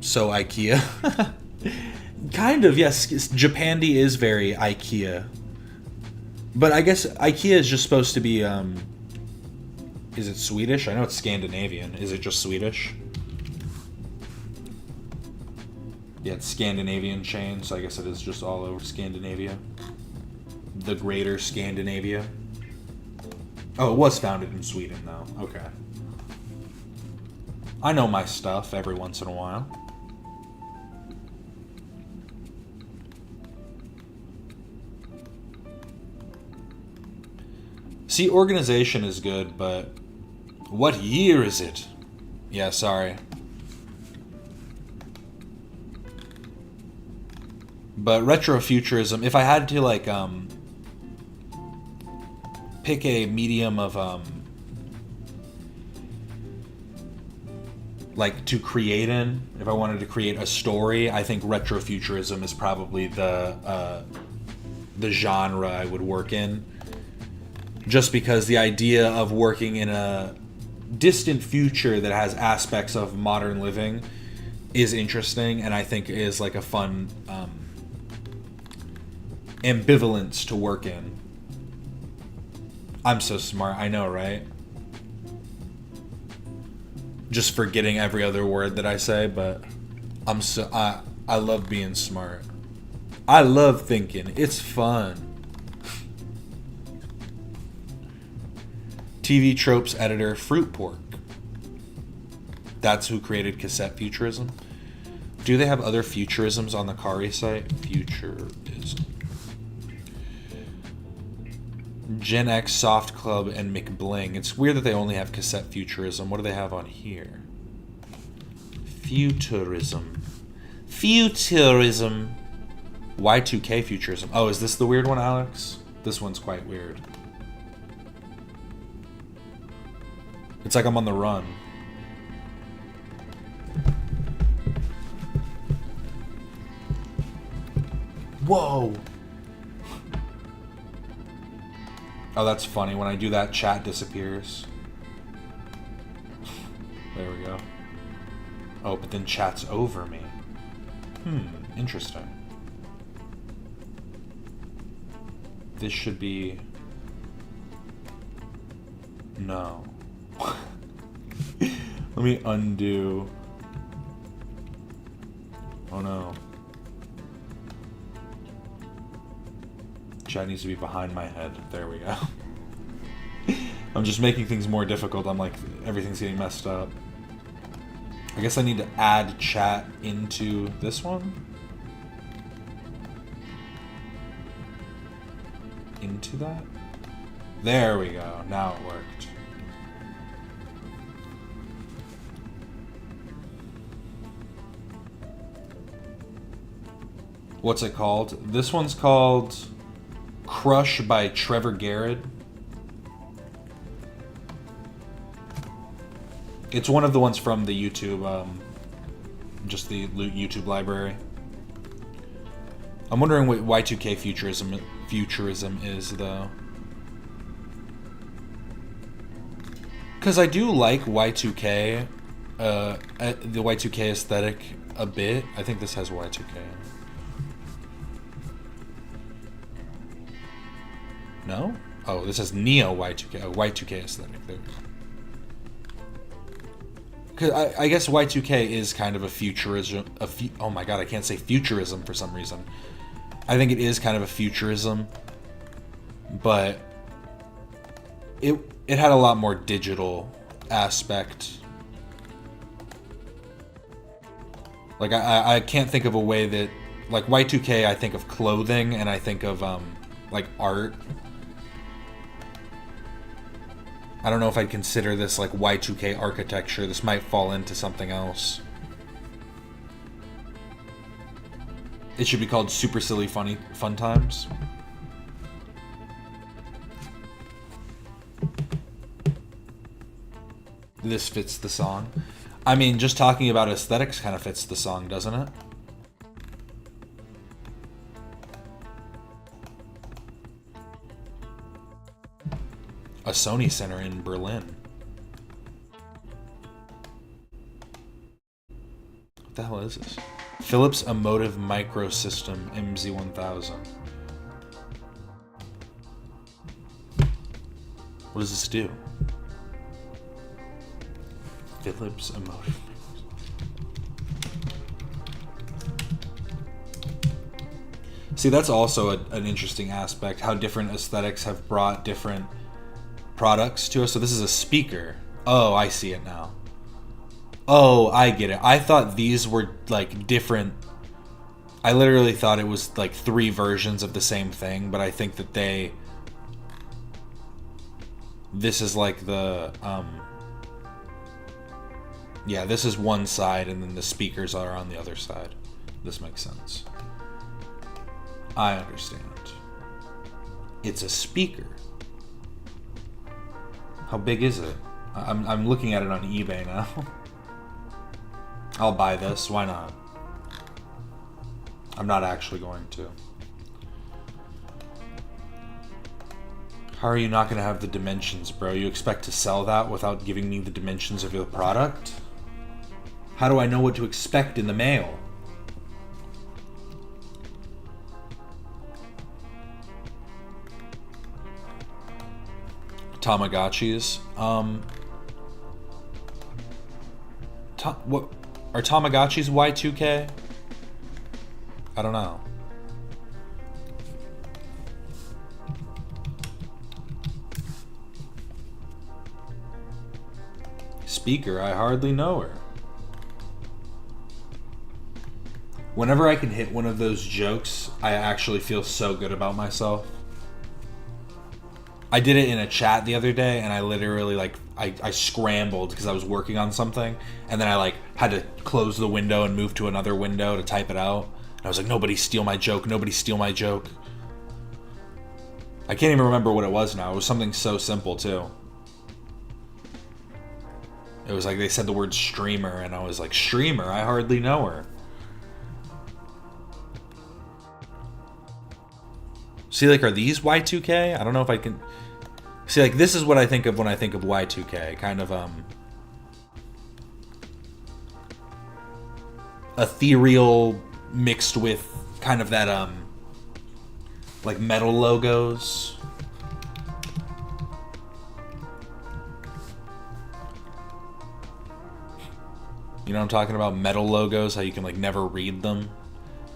So IKEA. Kind of, yes. Japandi is very IKEA. But I guess IKEA is just supposed to be, is it Swedish? I know it's Scandinavian. Is it just Swedish? Yeah, it's Scandinavian chain, so I guess it is just all over Scandinavia. The greater Scandinavia. Oh, it was founded in Sweden, though. Okay. I know my stuff every once in a while. See, organization is good, but what year is it? Yeah, sorry. But retrofuturism, if I had to like pick a medium of like to create in, if I wanted to create a story, I think retrofuturism is probably the genre I would work in. Just because the idea of working in a distant future that has aspects of modern living is interesting, and I think is like a fun ambivalence to work in. I'm so smart, I know, right? Just forgetting every other word that I say, but I love being smart. I love thinking. It's fun. TV tropes editor Fruit Pork. That's who created cassette futurism. Do they have other futurisms on the Kari site? Futurism. Gen X Soft Club and McBling. It's weird that they only have cassette futurism. What do they have on here? Futurism. Futurism. Y2K futurism. Oh, is this the weird one, Alex? This one's quite weird. It's like I'm on the run. Whoa! Oh, that's funny. When I do that, chat disappears. There we go. Oh, but then chat's over me. Interesting. This should be... No. Let me undo. Oh no. Chat needs to be behind my head. There we go. I'm just making things more difficult. I'm like, everything's getting messed up. I guess I need to add chat into this one. Into that? There we go. Now it worked. What's it called? This one's called Crush by Trevor Garrett. It's one of the ones from the YouTube, just the YouTube library. I'm wondering what Y2K futurism is, though. Because I do like Y2K, the Y2K aesthetic a bit. I think this has Y2K in it. No? Oh, this has Neo Y2K. Oh, Y2K aesthetic. There. Because I guess Y2K is kind of a futurism. Oh my god, I can't say futurism for some reason. I think it is kind of a futurism, but it had a lot more digital aspect. Like I can't think of a way that, like Y2K, I think of clothing and I think of like art. I don't know if I'd consider this like Y2K architecture. This might fall into something else. It should be called Super Silly Funny Fun Times. This fits the song. I mean, just talking about aesthetics kind of fits the song, doesn't it? A Sony Center in Berlin. What the hell is this? Philips Emotive Microsystem MZ1000. What does this do? Philips Emotive. See, that's also an interesting aspect, how different aesthetics have brought different products to us. So this is a speaker. Oh, I see it now. Oh, I get it. I thought these were like different. I literally thought it was like 3 versions of the same thing, but I think that this is like the yeah, this is one side and then the speakers are on the other side. This makes sense. I understand. It's a speaker. How big is it? I'm looking at it on eBay now. I'll buy this. Why not? I'm not actually going to. How are you not going to have the dimensions, bro? You expect to sell that without giving me the dimensions of your product? How do I know what to expect in the mail? Tamagotchis. What are Tamagotchis Y2K? I don't know. Speaker, I hardly know her. Whenever I can hit one of those jokes, I actually feel so good about myself. I did it in a chat the other day, and I literally I scrambled because I was working on something, and then I had to close the window and move to another window to type it out. And I was like, nobody steal my joke, nobody steal my joke. I can't even remember what it was now. It was something so simple too. It was like they said the word streamer, and I was like, streamer? I hardly know her. See, are these Y2K? I don't know if I can... See, this is what I think of when I think of Y2K. Kind of, ethereal mixed with kind of that, metal logos. You know what I'm talking about? Metal logos, how you can, never read them.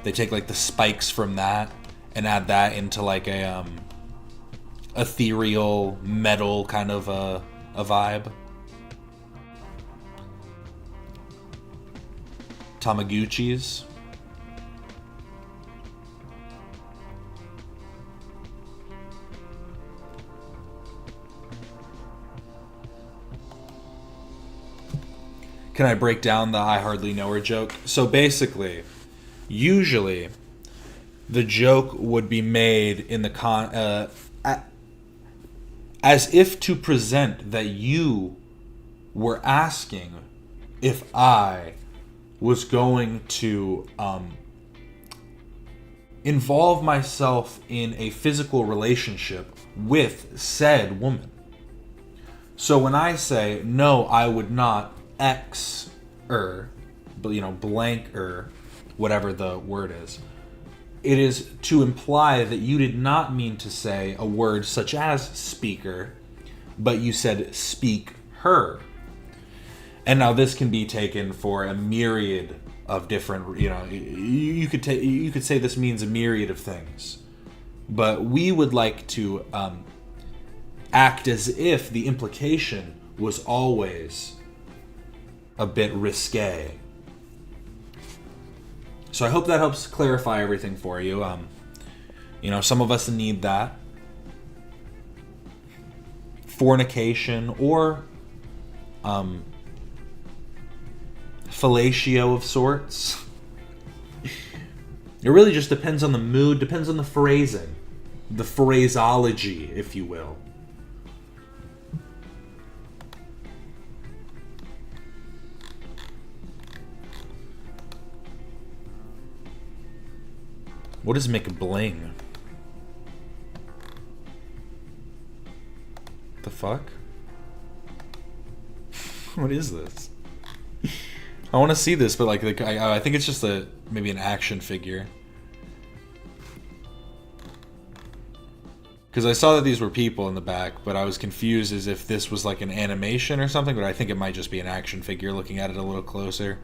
They take, the spikes from that and add that into a ethereal metal kind of a vibe. Tamaguchis. Can I break down the I hardly know her joke? So basically, usually the joke would be made in the as if to present that you were asking if I was going to involve myself in a physical relationship with said woman. So when I say, no, I would not blank whatever the word is, it is to imply that you did not mean to say a word such as speaker, but you said speak her. And now this can be taken for a myriad of different, you could say this means a myriad of things. But we would like to act as if the implication was always a bit risque. So I hope that helps clarify everything for you. Some of us need that. Fornication or fellatio of sorts. It really just depends on the mood, depends on the phrasing, the phraseology, if you will. What is McBling? The fuck? What is this? I want to see this, but I think it's just maybe an action figure. Because I saw that these were people in the back, but I was confused as if this was like an animation or something, but I think it might just be an action figure looking at it a little closer.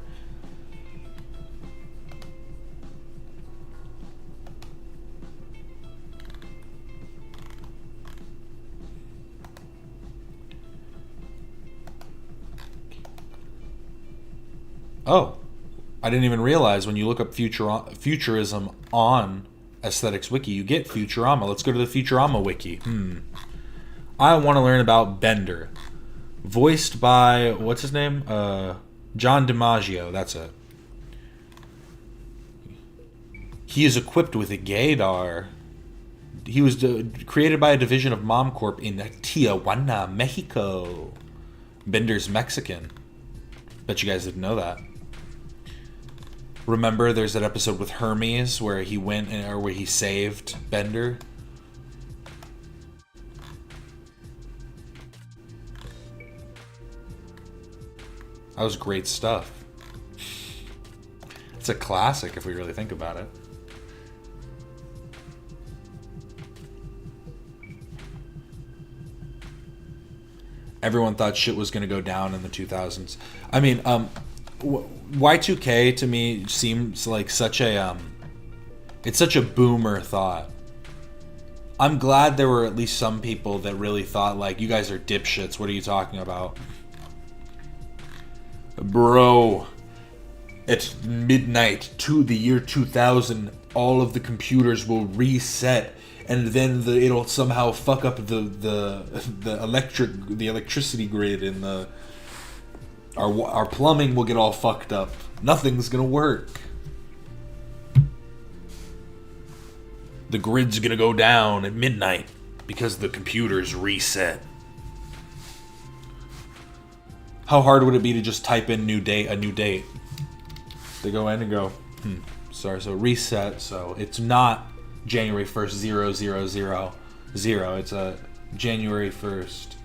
Oh, I didn't even realize when you look up futurism on Aesthetics Wiki, you get Futurama. Let's go to the Futurama Wiki. I want to learn about Bender. Voiced by, what's his name? John DiMaggio, that's it. He is equipped with a gaydar. He was created by a division of MomCorp in Tijuana, Mexico. Bender's Mexican. Bet you guys didn't know that. Remember, there's that episode with Hermes where he went or where he saved Bender. That was great stuff. It's a classic if we really think about it. Everyone thought shit was going to go down in the 2000s. I mean, Y2K to me seems like such a it's such a boomer thought. I'm glad there were at least some people that really thought like, you guys are dipshits, what are you talking about? Bro, at midnight to the year 2000, all of the computers will reset, and then it'll somehow fuck up the electricity grid, and our plumbing will get all fucked up. Nothing's gonna work. The grid's gonna go down at midnight because the computers reset. How hard would it be to just type in a new date? They go in and go, sorry, so reset, so it's not January 1st, 0000. It's January 1st,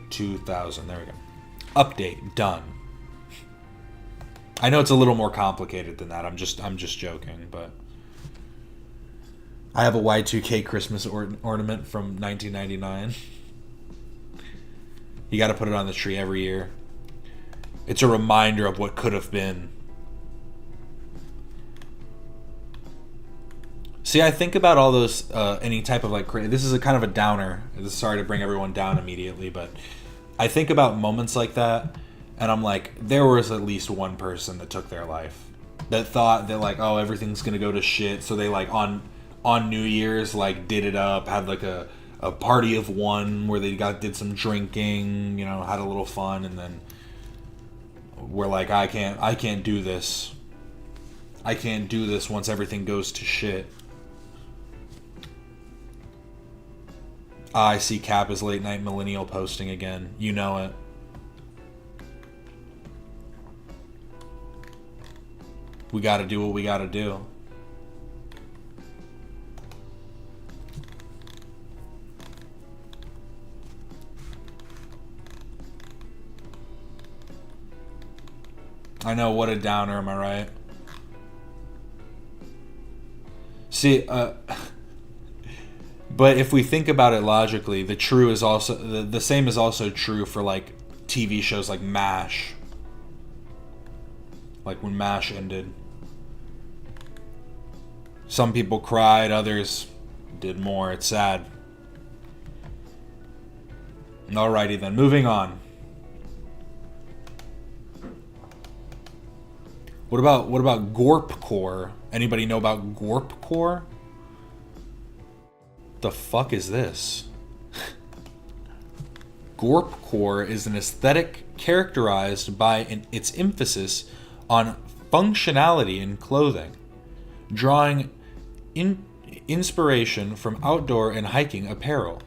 2000. There we go. Update, done. I know it's a little more complicated than that. I'm just joking, but I have a Y2K Christmas ornament from 1999. You got to put it on the tree every year. It's a reminder of what could have been. See, I think about all those, any type of like, this is a kind of a downer. Sorry to bring everyone down immediately, but I think about moments like that, and I'm like, there was at least one person that took their life. That thought that like, oh, everything's gonna go to shit, so they like on New Year's like did it up, had like a party of one where they did some drinking, had a little fun, and then we're like, I can't do this. I can't do this once everything goes to shit. I see Cap as late night millennial posting again. You know it. We gotta do what we gotta do. I know, what a downer, am I right? See, but if we think about it logically, the same is also true for like TV shows like MASH. like when MASH ended. Some people cried, others did more. It's sad. Alrighty then, moving on. What about Gorpcore? Anybody know about Gorpcore? The fuck is this? Gorpcore is an aesthetic characterized by its emphasis on functionality in clothing, drawing inspiration from outdoor and hiking apparel.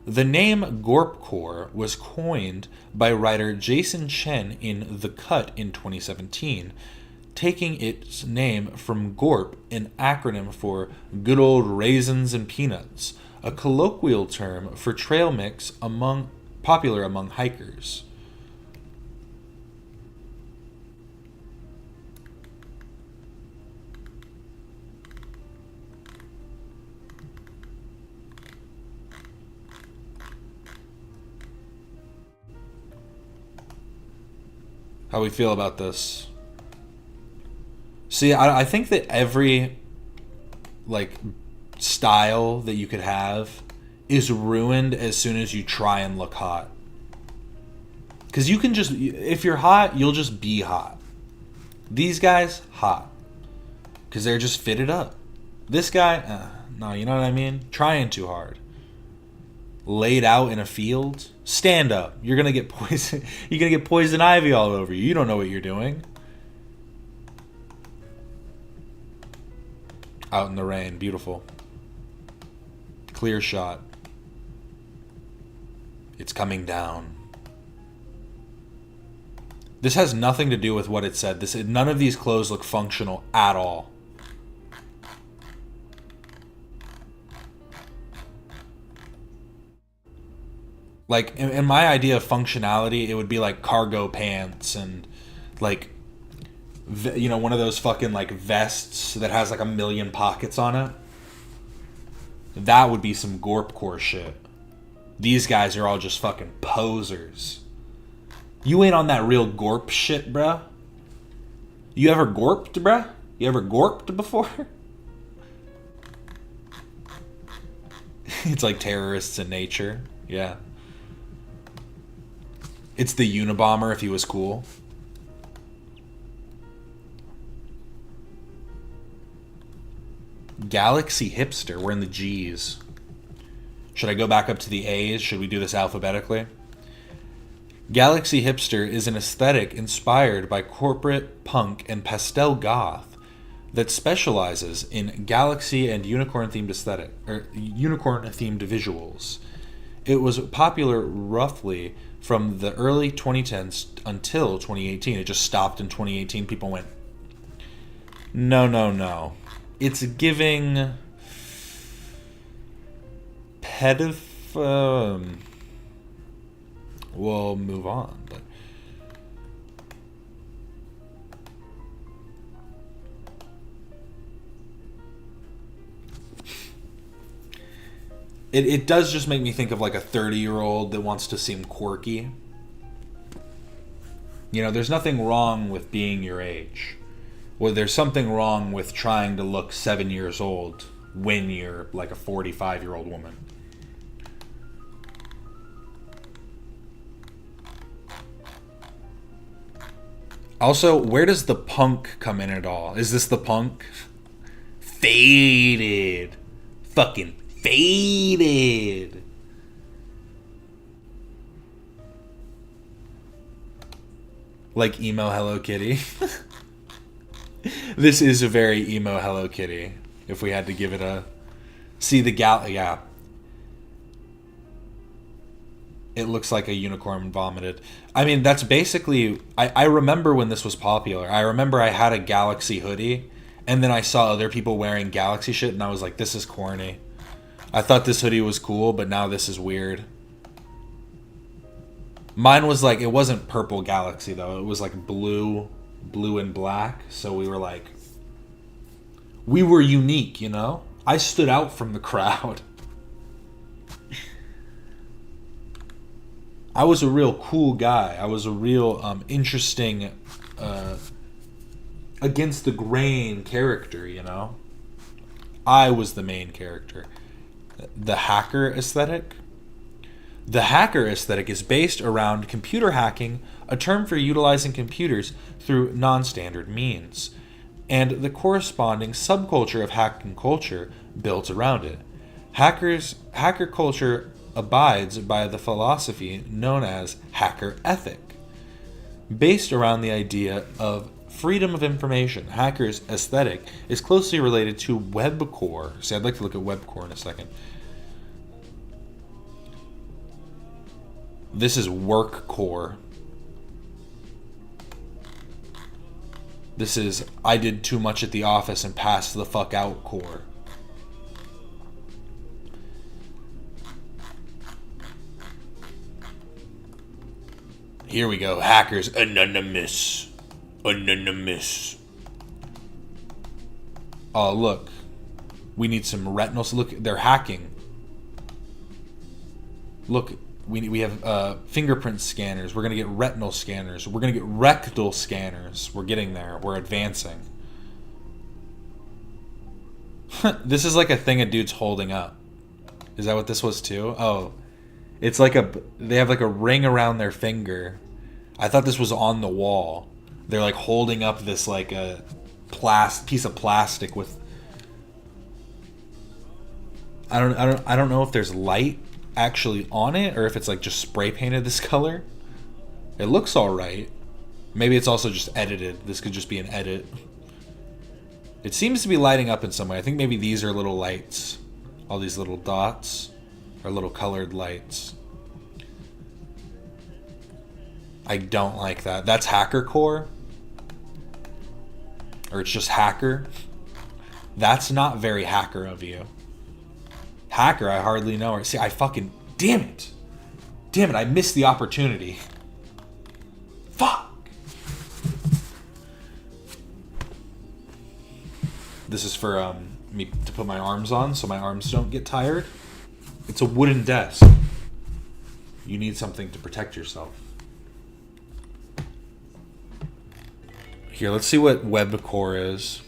The name Gorpcore was coined by writer Jason Chen in The Cut in 2017, taking its name from GORP, an acronym for Good Old Raisins and Peanuts, a colloquial term for trail mix popular among hikers. How we feel about this? See, I think that every like style that you could have is ruined as soon as you try and look hot. Because you can just, if you're hot, you'll just be hot. These guys, hot. Because they're just fitted up. This guy, no, you know what I mean? Trying too hard. Laid out in a field, stand up. You're gonna get poison. You're gonna get poison ivy all over you. You don't know what you're doing. Out in the rain, beautiful. Clear shot. It's coming down. This has nothing to do with what it said. None of these clothes look functional at all. Like, in my idea of functionality, it would be like cargo pants and like, you know, one of those fucking like vests that has like a million pockets on it. That would be some Gorpcore shit. These guys are all just fucking posers. You ain't on that real Gorp shit, bruh. You ever Gorped, bruh? You ever Gorped before? It's like terrorists in nature. Yeah. It's the Unabomber if he was cool. Galaxy Hipster. We're in the G's. Should I go back up to the A's? Should we do this alphabetically? Galaxy Hipster is an aesthetic inspired by corporate punk and pastel goth that specializes in galaxy and unicorn-themed unicorn-themed visuals. It was popular roughly from the early 2010s until 2018. It just stopped in 2018. People went, no. It's giving we'll move on, but it does just make me think of like a 30-year-old that wants to seem quirky. You know, there's nothing wrong with being your age. Well, there's something wrong with trying to look 7 years old when you're like a 45-year-old woman. Also, where does the punk come in at all? Is this the punk? Faded. Fucking faded. Like emo Hello Kitty. This is a very emo Hello Kitty. If we had to give it a... See the yeah. It looks like a unicorn vomited. I mean, that's basically... I remember when this was popular. I remember I had a Galaxy hoodie, and then I saw other people wearing Galaxy shit, and I was like, this is corny. I thought this hoodie was cool, but now this is weird. Mine was like... It wasn't purple Galaxy, though. It was like blue and black. So we were like... We were unique, you know? I stood out from the crowd. I was a real cool guy. I was a real interesting against the grain character, you know? I was the main character. The hacker aesthetic? The hacker aesthetic is based around computer hacking, a term for utilizing computers through non-standard means, and the corresponding subculture of hacking culture built around it. Hacker culture abides by the philosophy known as hacker ethic, based around the idea of freedom of information. Hacker's aesthetic is closely related to webcore. See, I'd like to look at webcore in a second. This is workcore. This is I did too much at the office and passed the fuck out core. Here we go. Hackers Anonymous. Anonymous. Oh, look. We need some retinols. Look, they're hacking. Look, we have fingerprint scanners. We're going to get retinal scanners. We're going to get rectal scanners. We're getting there. We're advancing. This is like a thing a dude's holding up. Is that what this was too? Oh. It's like they have like a ring around their finger. I thought this was on the wall. They're like holding up this like a piece of plastic with. I don't know if there's light actually on it or if it's like just spray painted this color. It looks all right. Maybe it's also just edited. This could just be an edit. It seems to be lighting up in some way. I think maybe these are little lights. All these little dots are little colored lights. I don't like that. That's hacker core. Or it's just hacker. That's not very hacker of you. Hacker, I hardly know her. See, I fucking... Damn it. Damn it, I missed the opportunity. Fuck. This is for me to put my arms on so my arms don't get tired. It's a wooden desk. You need something to protect yourself. Here, let's see what webcore is.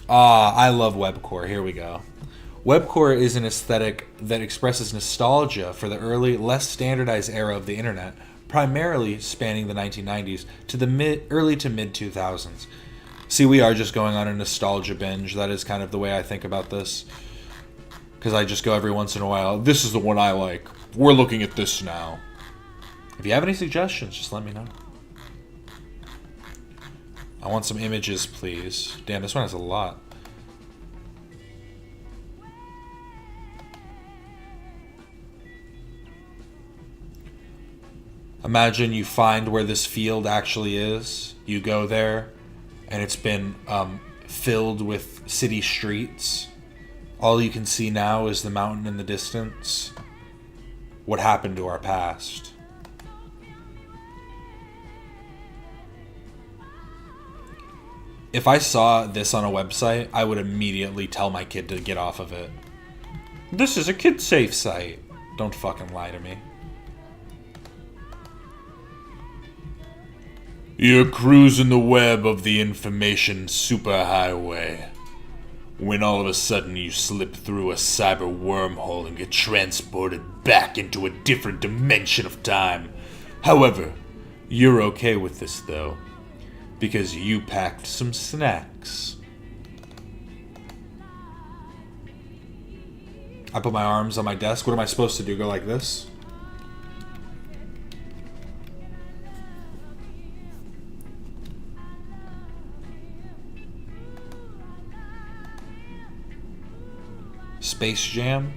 I love webcore. Here we go. Webcore is an aesthetic that expresses nostalgia for the early, less standardized era of the internet, primarily spanning the 1990s to the early to mid 2000s. See, we are just going on a nostalgia binge. That is kind of the way I think about this. Because I just go every once in a while, this is the one I like. We're looking at this now. If you have any suggestions, just let me know. I want some images, please. Damn, this one has a lot. Imagine you find where this field actually is. You go there, and it's been filled with city streets. All you can see now is the mountain in the distance. What happened to our past? If I saw this on a website, I would immediately tell my kid to get off of it. This is a kid-safe site. Don't fucking lie to me. You're cruising the web of the information superhighway, when all of a sudden you slip through a cyber wormhole and get transported back into a different dimension of time. However, you're okay with this though, because you packed some snacks. I put my arms on my desk. What am I supposed to do? Go like this? Space Jam?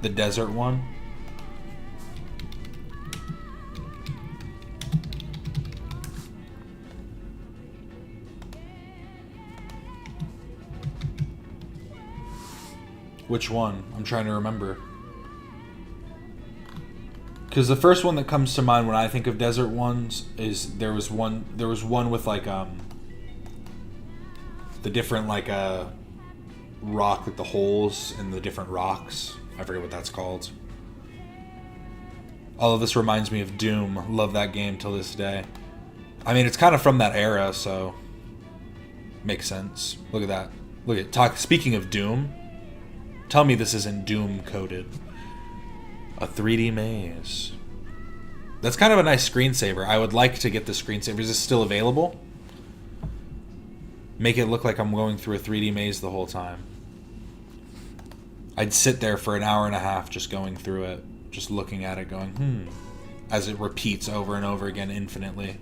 The desert one? Which one? I'm trying to remember. Because the first one that comes to mind when I think of desert ones is there was one with like the different like rock, like the holes in the different rocks. I forget what that's called. All of this reminds me of Doom. Love that game till this day. I mean, it's kind of from that era, so Makes sense. Look at that. Look at talk. Speaking of Doom, tell me this isn't Doom coded. A 3D maze. That's kind of a nice screensaver. I would like to get the screensaver. Is this still available? Make it look like I'm going through a 3D maze the whole time. I'd sit there for an hour and a half just going through it, just looking at it going, as it repeats over and over again infinitely.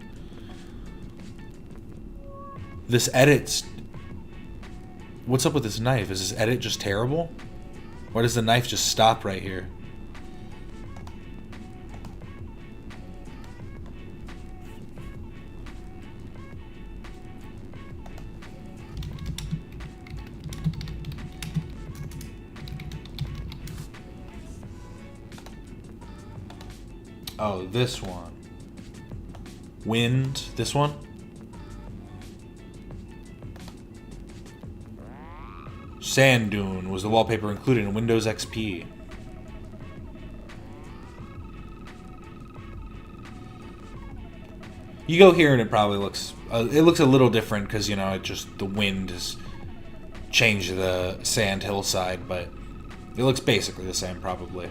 This edit's... What's up with this knife? Is this edit just terrible? Or does the knife just stop right here? Oh, this one. Wind. This one? Sand dune was the wallpaper included in Windows XP. You go here and it probably looks... it looks a little different because, you know, it just... The wind has changed the sand hillside, but it looks basically the same probably.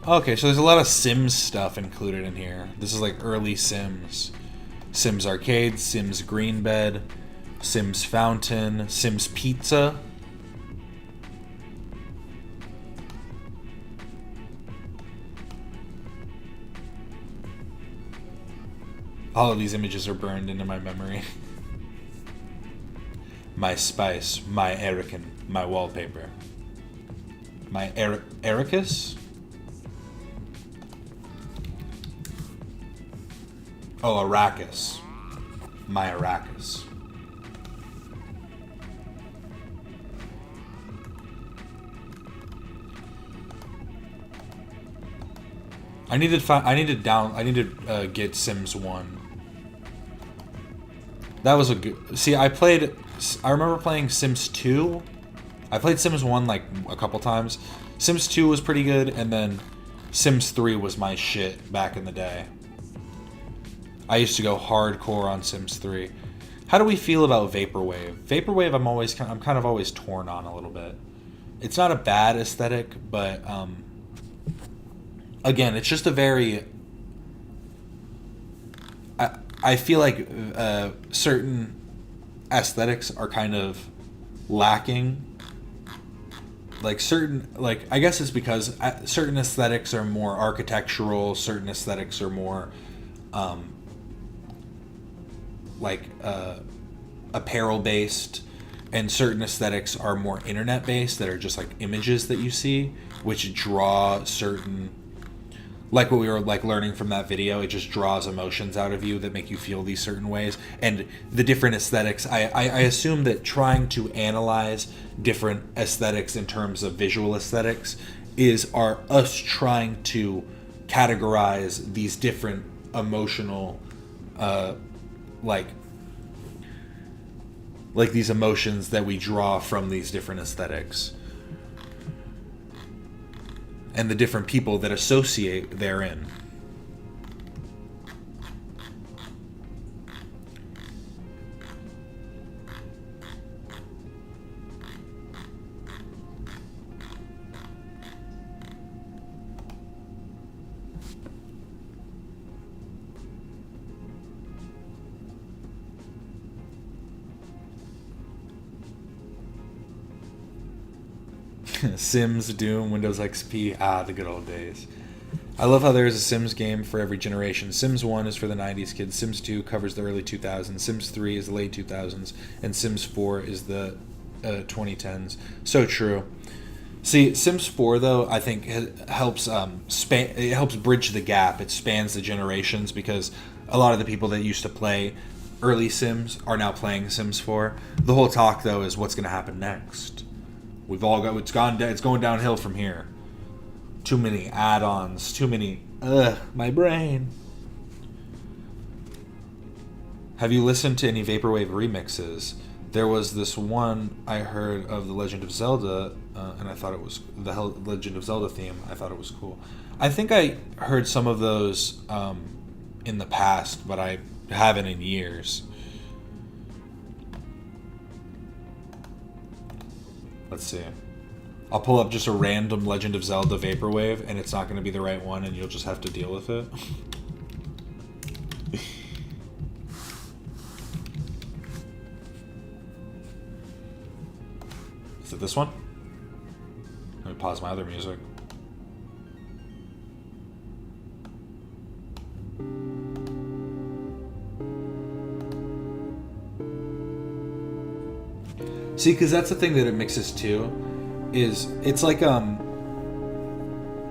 Okay, so there's a lot of Sims stuff included in here. This is like early Sims. Sims Arcade, Sims Green Bed, Sims Fountain, Sims Pizza. All of these images are burned into my memory. My spice, my Erican, my wallpaper. My Ericus? Oh, Arrakis. My Arrakis. I need to get Sims 1. That was a good... See, I remember playing Sims 2. I played Sims 1 like a couple times. Sims 2 was pretty good, and then Sims 3 was my shit back in the day. I used to go hardcore on Sims 3. How do we feel about Vaporwave? Vaporwave, I'm kind of always torn on a little bit. It's not a bad aesthetic, but again, it's just a very... I feel like certain aesthetics are kind of lacking. I guess it's because certain aesthetics are more architectural, certain aesthetics are more apparel based, and certain aesthetics are more internet based that are just like images that you see, which draw certain, like what we were like learning from that video, it just draws emotions out of you that make you feel these certain ways. And the different aesthetics, I assume that trying to analyze different aesthetics in terms of visual aesthetics are us trying to categorize these different emotional like these emotions that we draw from these different aesthetics and the different people that associate therein. Sims, Doom, Windows XP, the good old days. I love how there is a Sims game for every generation. Sims 1 is for the 90s kids, Sims 2 covers the early 2000s, Sims 3 is the late 2000s, and Sims 4 is the 2010s. So true. See, Sims 4 though, I think helps it helps bridge the gap. It spans the generations because a lot of the people that used to play early Sims are now playing Sims 4. The whole talk though is what's going to happen next. We've all got it's going downhill from here. Too many add-ons, too many my brain. Have you listened to any Vaporwave remixes? There was this one I heard of the Legend of Zelda, and I thought it was Legend of Zelda theme. I thought it was cool. I think I heard some of those in the past, but I haven't in years. Let's see. I'll pull up just a random Legend of Zelda Vaporwave, and it's not going to be the right one, and you'll just have to deal with it. Is it this one? Let me pause my other music. See, because that's the thing that it mixes too, is it's like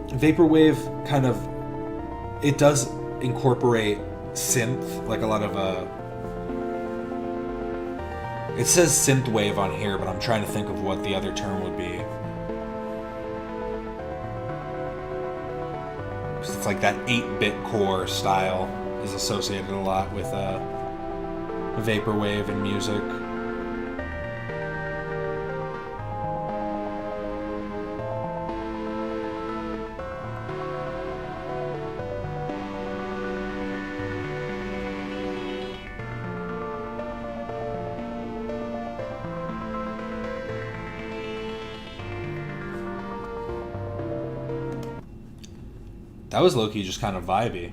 Vaporwave kind of, it does incorporate synth, like a lot of it says synthwave on here, but I'm trying to think of what the other term would be. 'Cause it's like that 8-bit core style is associated a lot with Vaporwave and music. That was low-key just kind of vibey.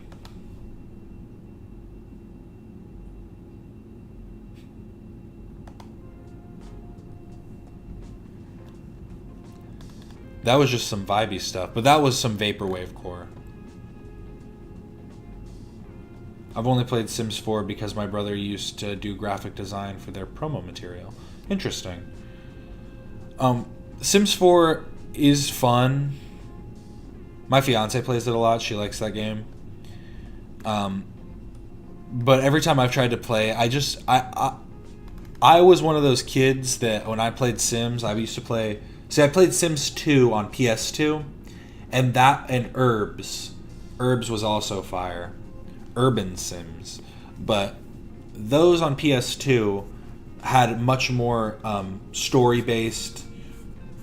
That was just some vibey stuff, but that was some Vaporwave core. I've only played Sims 4 because my brother used to do graphic design for their promo material. Interesting. Sims 4 is fun. My fiance plays it a lot. She likes that game. But every time I've tried to play, I was one of those kids that when I played Sims, I used to play. See, I played Sims 2 on PS2, and Herbs. Herbs was also fire. Urban Sims, but those on PS2 had much more story based.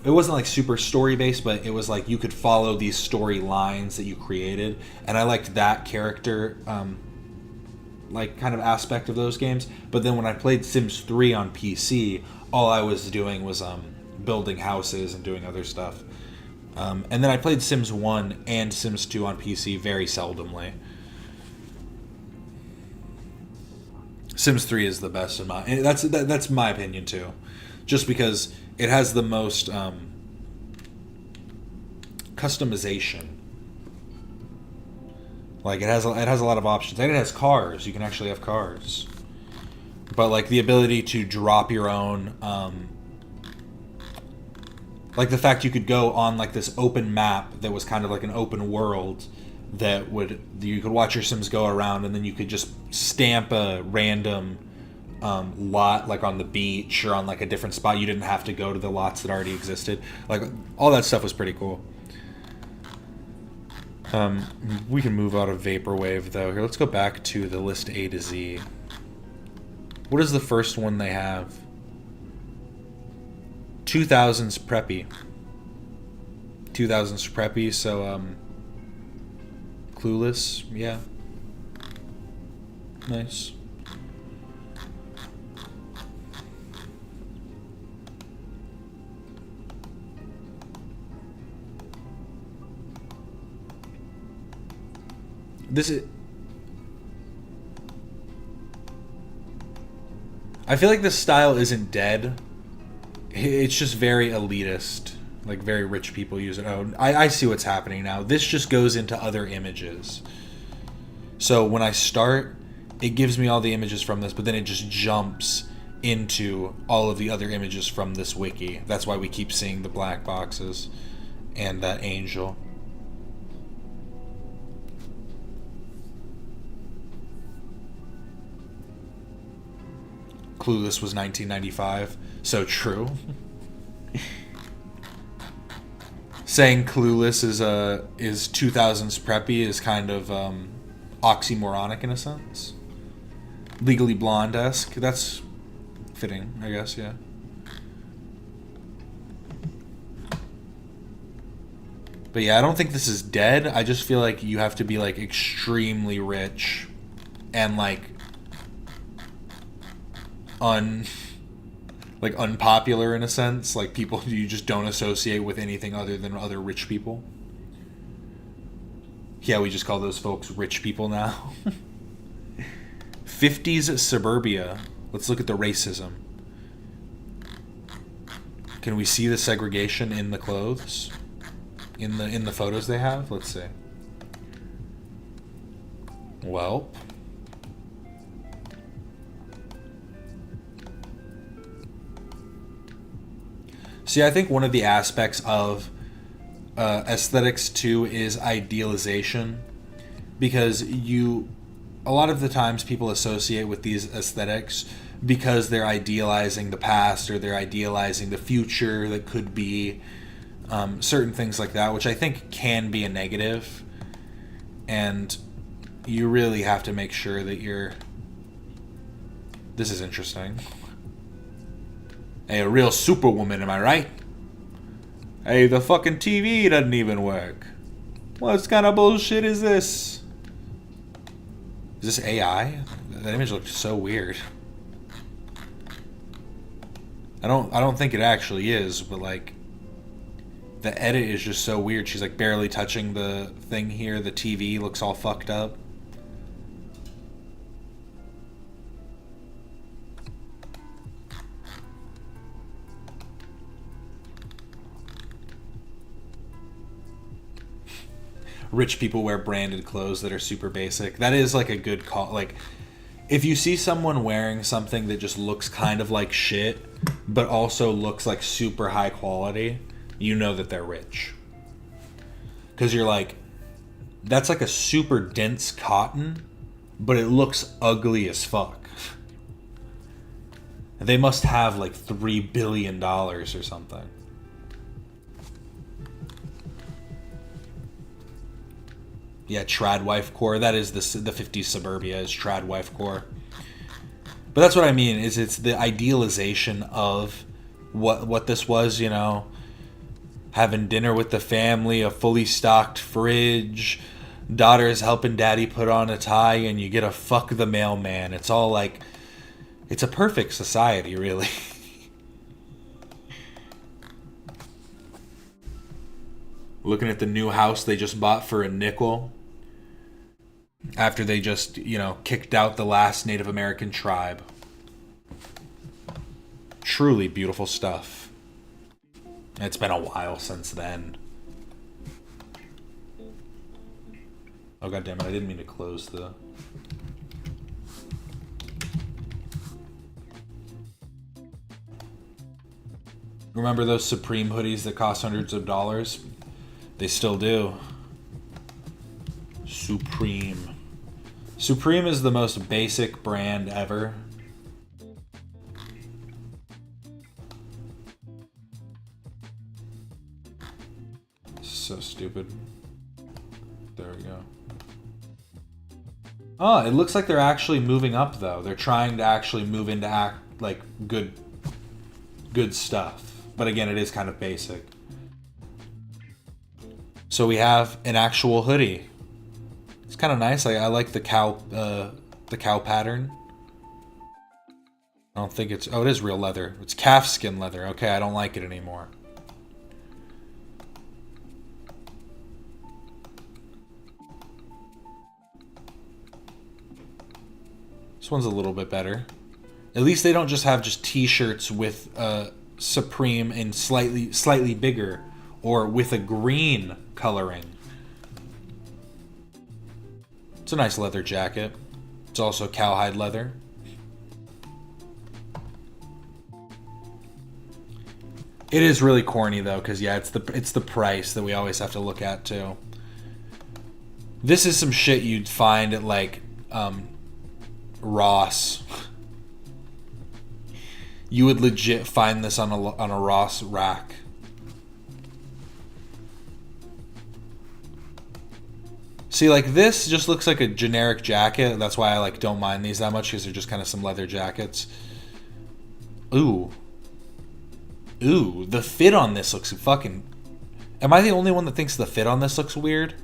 It wasn't like super story based, but it was like you could follow these story lines that you created, and I liked that character like kind of aspect of those games. But then when I played Sims 3 on PC, all I was doing was building houses and doing other stuff. And then I played Sims 1 and Sims 2 on PC very seldomly. Sims 3 is the best in my, and that's my opinion too, just because it has the most customization. Like it has a lot of options, and it has cars. You can actually have cars, but like the ability to drop your own, like the fact you could go on like this open map that was kind of like an open world that you could watch your Sims go around, and then you could just stamp a random lot like on the beach or on like a different spot. You didn't have to go to the lots that already existed. Like all that stuff was pretty cool. We can move out of Vaporwave though. Here, let's go back to the list A to Z. What is the first one they have? 2000s preppy. 2000s preppy, so Clueless, yeah. Nice. This is... I feel like this style isn't dead. It's just very elitist. Like, very rich people use it. Oh, I see what's happening now. This just goes into other images. So when I start, it gives me all the images from this, but then it just jumps into all of the other images from this wiki. That's why we keep seeing the black boxes and that angel. Clueless was 1995. So true. Saying Clueless is 2000s preppy is kind of oxymoronic in a sense. Legally Blonde-esque. That's Fitting, I guess, yeah. But yeah, I don't think this is dead. I just feel like you have to be like extremely rich and like unpopular in a sense. Like people you just don't associate with anything other than other rich people. Yeah, we just call those folks rich people now. 50s suburbia. Let's look at the racism. Can we see the segregation in the clothes? In the photos they have? Let's see. Well, see, I think one of the aspects of aesthetics too is idealization, because a lot of the times people associate with these aesthetics because they're idealizing the past or they're idealizing the future that could be, certain things like that, which I think can be a negative, and you really have to make sure that you're... This is interesting. Hey, a real superwoman, am I right? Hey, the fucking TV doesn't even work. What kind of bullshit is this? Is this AI? That image looks so weird. I don't think it actually is, but like the edit is just so weird. She's like barely touching the thing here. The TV looks all fucked up. Rich people wear branded clothes that are super basic. That is like a good call. Like, if you see someone wearing something that just looks kind of like shit, but also looks like super high quality, you know that they're rich. Because you're like, that's like a super dense cotton, but it looks ugly as fuck. They must have like $3 billion or something. Yeah, trad wife core. That is the 50s suburbia is trad wife core. But that's what I mean, is it's the idealization of what this was, you know. Having dinner with the family, a fully stocked fridge, daughter's helping daddy put on a tie, and you get a fuck the mailman. It's all like, it's a perfect society, really. Looking at the new house they just bought for a nickel. After they just, you know, kicked out the last Native American tribe. Truly beautiful stuff. It's been a while since then. Oh, god damn it, I didn't mean to close the... Remember those Supreme hoodies that cost hundreds of dollars? They still do. Supreme. Supreme is the most basic brand ever. So stupid. There we go. Oh, it looks like they're actually moving up though. They're trying to actually move into good stuff. But again, it is kind of basic. So we have an actual hoodie. It's kind of nice. I like the cow pattern. I don't think it's... Oh, it is real leather. It's calf skin leather. Okay, I don't like it anymore. This one's a little bit better. At least they don't just have t-shirts with Supreme and slightly bigger, or with a green coloring. It's a nice leather jacket. It's also cowhide leather. It is really corny though, because yeah, it's the price that we always have to look at too. This is some shit you'd find at like Ross. You would legit find this on a Ross rack. See, like this just looks like a generic jacket. That's why I don't mind these that much, because they're just kind of some leather jackets. Ooh. Ooh, the fit on this looks fucking... Am I the only one that thinks the fit on this looks weird?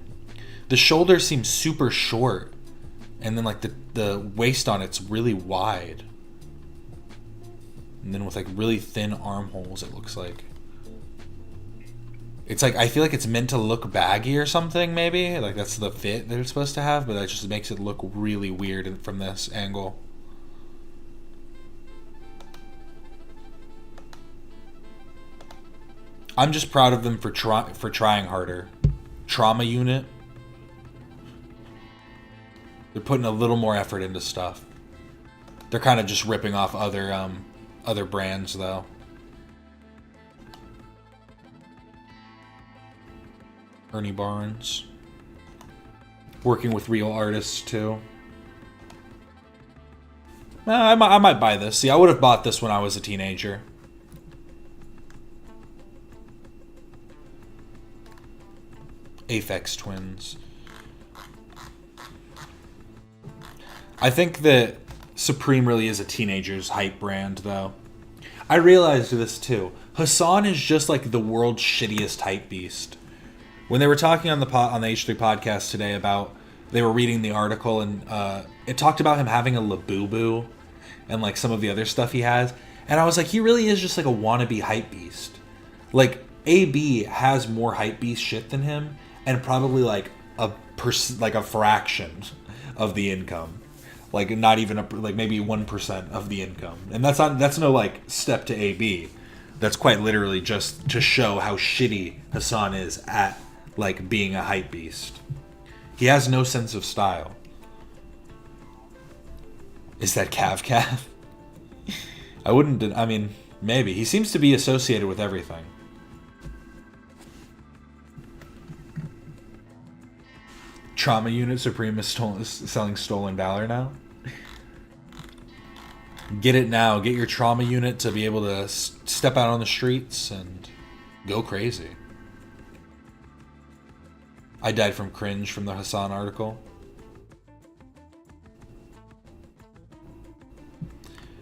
The shoulder seems super short. And then, like, the waist on it's really wide. And then with, like, really thin armholes, it looks like. It's like, I feel like it's meant to look baggy or something, maybe. Like, that's the fit that it's supposed to have, but that just makes it look really weird from this angle. I'm just proud of them for trying harder. Trauma unit. They're putting a little more effort into stuff. They're kind of just ripping off other brands, though. Ernie Barnes. Working with real artists, too. I might buy this. See, I would have bought this when I was a teenager. Aphex Twins. I think that Supreme really is a teenager's hype brand, though. I realized this, too. Hassan is just like the world's shittiest hype beast. When they were talking on the H3 podcast today about, they were reading the article and it talked about him having a Labubu and like some of the other stuff he has, and I was like, he really is just like a wannabe hype beast. Like AB has more hype beast shit than him, and probably like a fraction of the income, like not even like maybe 1% of the income, and that's no like step to AB. That's quite literally just to show how shitty Hassan is at like being a hype beast. He has no sense of style. Is that Cav? I wouldn't... I mean, maybe. He seems to be associated with everything. Trauma Unit Supreme is selling Stolen Valor now. Get it now. Get your Trauma Unit to be able to step out on the streets and go crazy. I died from cringe from the Hassan article.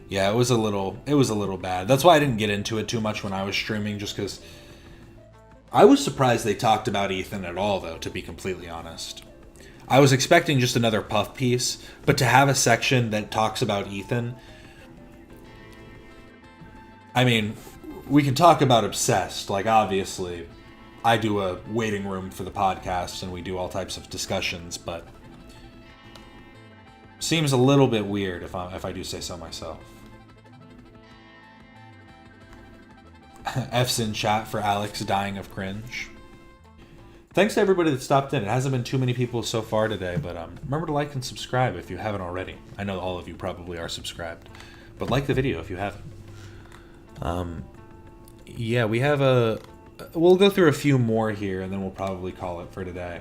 Yeah, it was a little bad. That's why I didn't get into it too much when I was streaming, just because I was surprised they talked about Ethan at all, though, to be completely honest. I was expecting just another puff piece, but to have a section that talks about Ethan, I mean, we can talk about Obsessed, like obviously I do a waiting room for the podcast and we do all types of discussions, but seems a little bit weird if I do say so myself. F's in chat for Alex dying of cringe. Thanks to everybody that stopped in. It hasn't been too many people so far today, but remember to like and subscribe if you haven't already. I know all of you probably are subscribed, but like the video if you haven't. Yeah, we have we'll go through a few more here, and then we'll probably call it for today.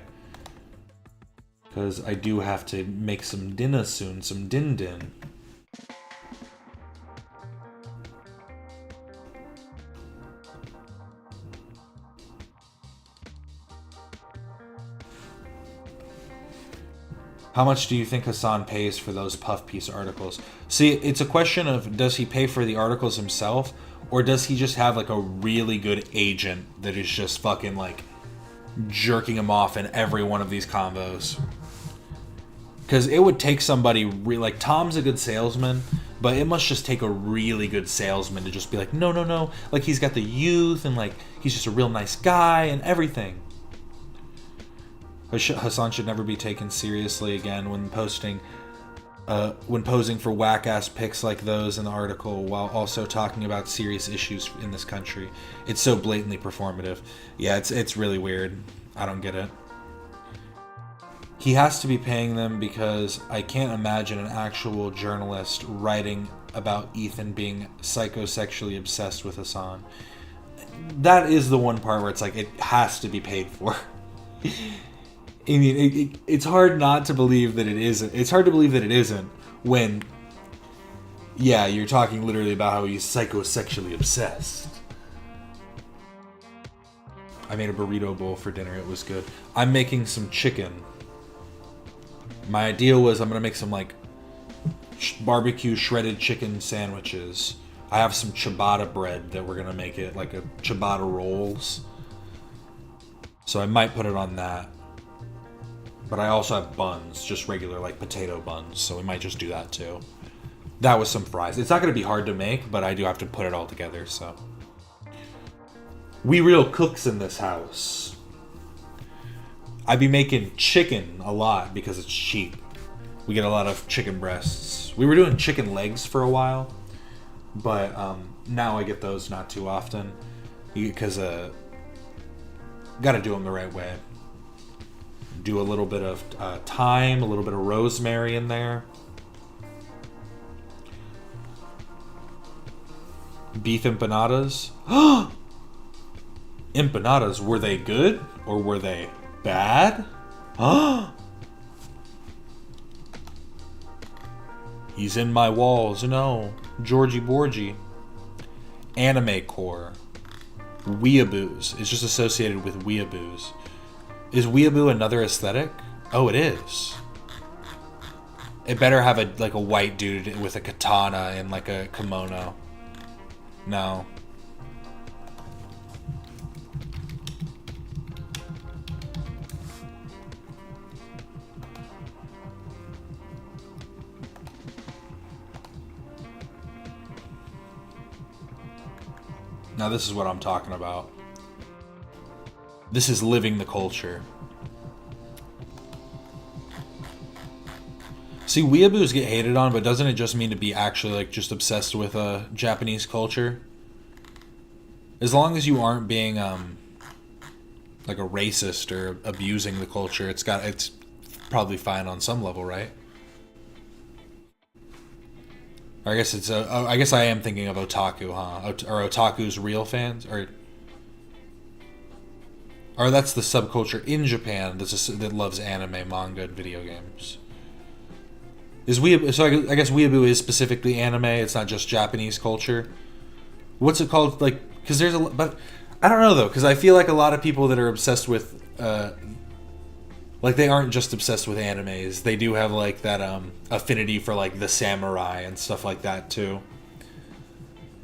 Because I do have to make some dinner soon, some din-din. How much do you think Hassan pays for those puff piece articles? See, it's a question of, does he pay for the articles himself, or does he just have like a really good agent that is just fucking like jerking him off in every one of these combos? Because it would take somebody like Tom's a good salesman, but it must just take a really good salesman to just be like, no, like he's got the youth and like he's just a real nice guy and everything. Hassan should never be taken seriously again when posing for whack-ass pics like those in the article while also talking about serious issues in this country. It's so blatantly performative. Yeah, it's really weird. I don't get it. He has to be paying them because I can't imagine an actual journalist writing about Ethan being psychosexually obsessed with Hassan. That is the one part where it's like, it has to be paid for. I mean, it's hard not to believe that it isn't. It's hard to believe that it isn't when, yeah, you're talking literally about how he's psychosexually obsessed. I made a burrito bowl for dinner. It was good. I'm making some chicken. My idea was I'm going to make some, like, barbecue shredded chicken sandwiches I have some ciabatta bread that we're gonna make it like a ciabatta rolls. So I might put it on that. But I also have buns, just regular like potato buns, so we might just do that too. That was some fries. It's not gonna be hard to make, but I do have to put it all together, so. We real cooks in this house. I be making chicken a lot because it's cheap. We get a lot of chicken breasts. We were doing chicken legs for a while, but now I get those not too often because gotta do them the right way. Do a little bit of thyme, a little bit of rosemary in there. Beef empanadas. Empanadas, were they good or were they bad? He's in my walls. No. Georgie Borgie. Anime core. Weeaboos. It's just associated with weeaboos. Is weeaboo another aesthetic? Oh, it is. It better have a white dude with a katana and like a kimono. No. Now this is what I'm talking about. This is living the culture. See, weeaboos get hated on, but doesn't it just mean to be actually like just obsessed with Japanese culture? As long as you aren't being like a racist or abusing the culture, it's probably fine on some level, right? Or I guess I guess I am thinking of otaku, huh? Are otakus real fans, or that's the subculture in Japan that loves anime, manga, and video games. So I guess weeaboo is specifically anime. It's not just Japanese culture. What's it called? Like, because but I don't know though, because I feel like a lot of people that are obsessed with like they aren't just obsessed with animes. They do have like that affinity for like the samurai and stuff like that too.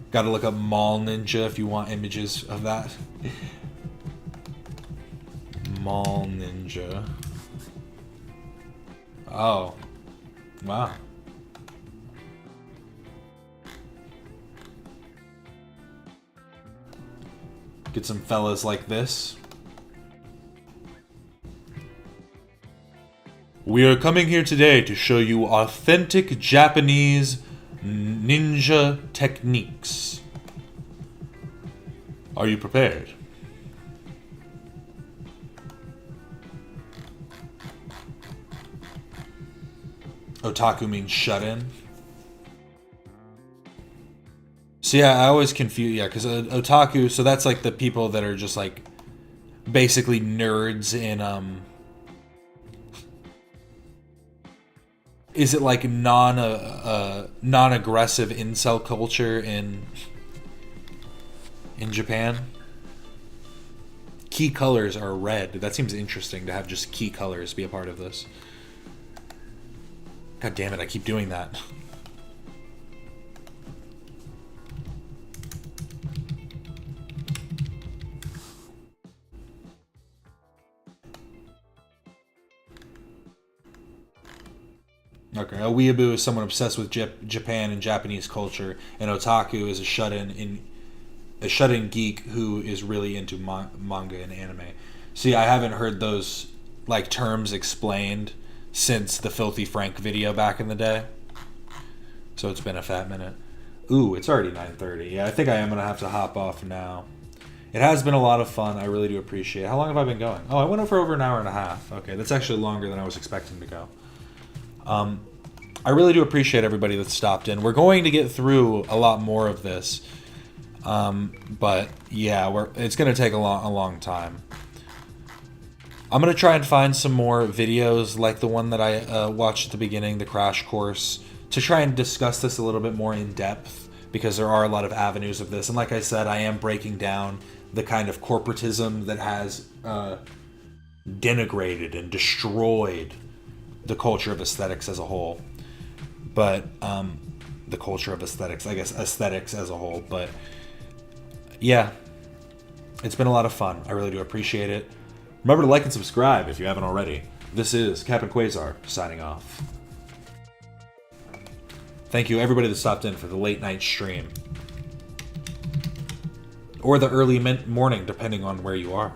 Got to look up Mall Ninja if you want images of that. Mall Ninja. Oh. Wow. Get some fellas like this. We are coming here today to show you authentic Japanese ninja techniques. Are you prepared? Otaku means shut in. So yeah, I always confuse, yeah, because otaku, so that's like the people that are just like basically nerds in is it like non-aggressive incel culture in Japan? Key colors are red. That seems interesting to have just key colors be a part of this. God damn it, I keep doing that. Okay, a weeaboo is someone obsessed with Japan and Japanese culture, and otaku is a shut-in geek who is really into manga and anime. See, I haven't heard those like terms explained since the Filthy Frank video back in the day. So it's been a fat minute. Ooh, it's already 9:30. Yeah, I think I am going to have to hop off now. It has been a lot of fun. I really do appreciate it. How long have I been going? Oh, I went for over an hour and a half. Okay, that's actually longer than I was expecting to go. I really do appreciate everybody that stopped in. We're going to get through a lot more of this. But yeah, it's going to take a long time. I'm going to try and find some more videos like the one that I watched at the beginning, the crash course, to try and discuss this a little bit more in depth, because there are a lot of avenues of this. And like I said, I am breaking down the kind of corporatism that has denigrated and destroyed the culture of aesthetics as a whole. But the culture of aesthetics, I guess aesthetics as a whole. But yeah, it's been a lot of fun. I really do appreciate it. Remember to like and subscribe if you haven't already. This is Captain Quasar signing off. Thank you everybody that stopped in for the late night stream. Or the early morning, depending on where you are.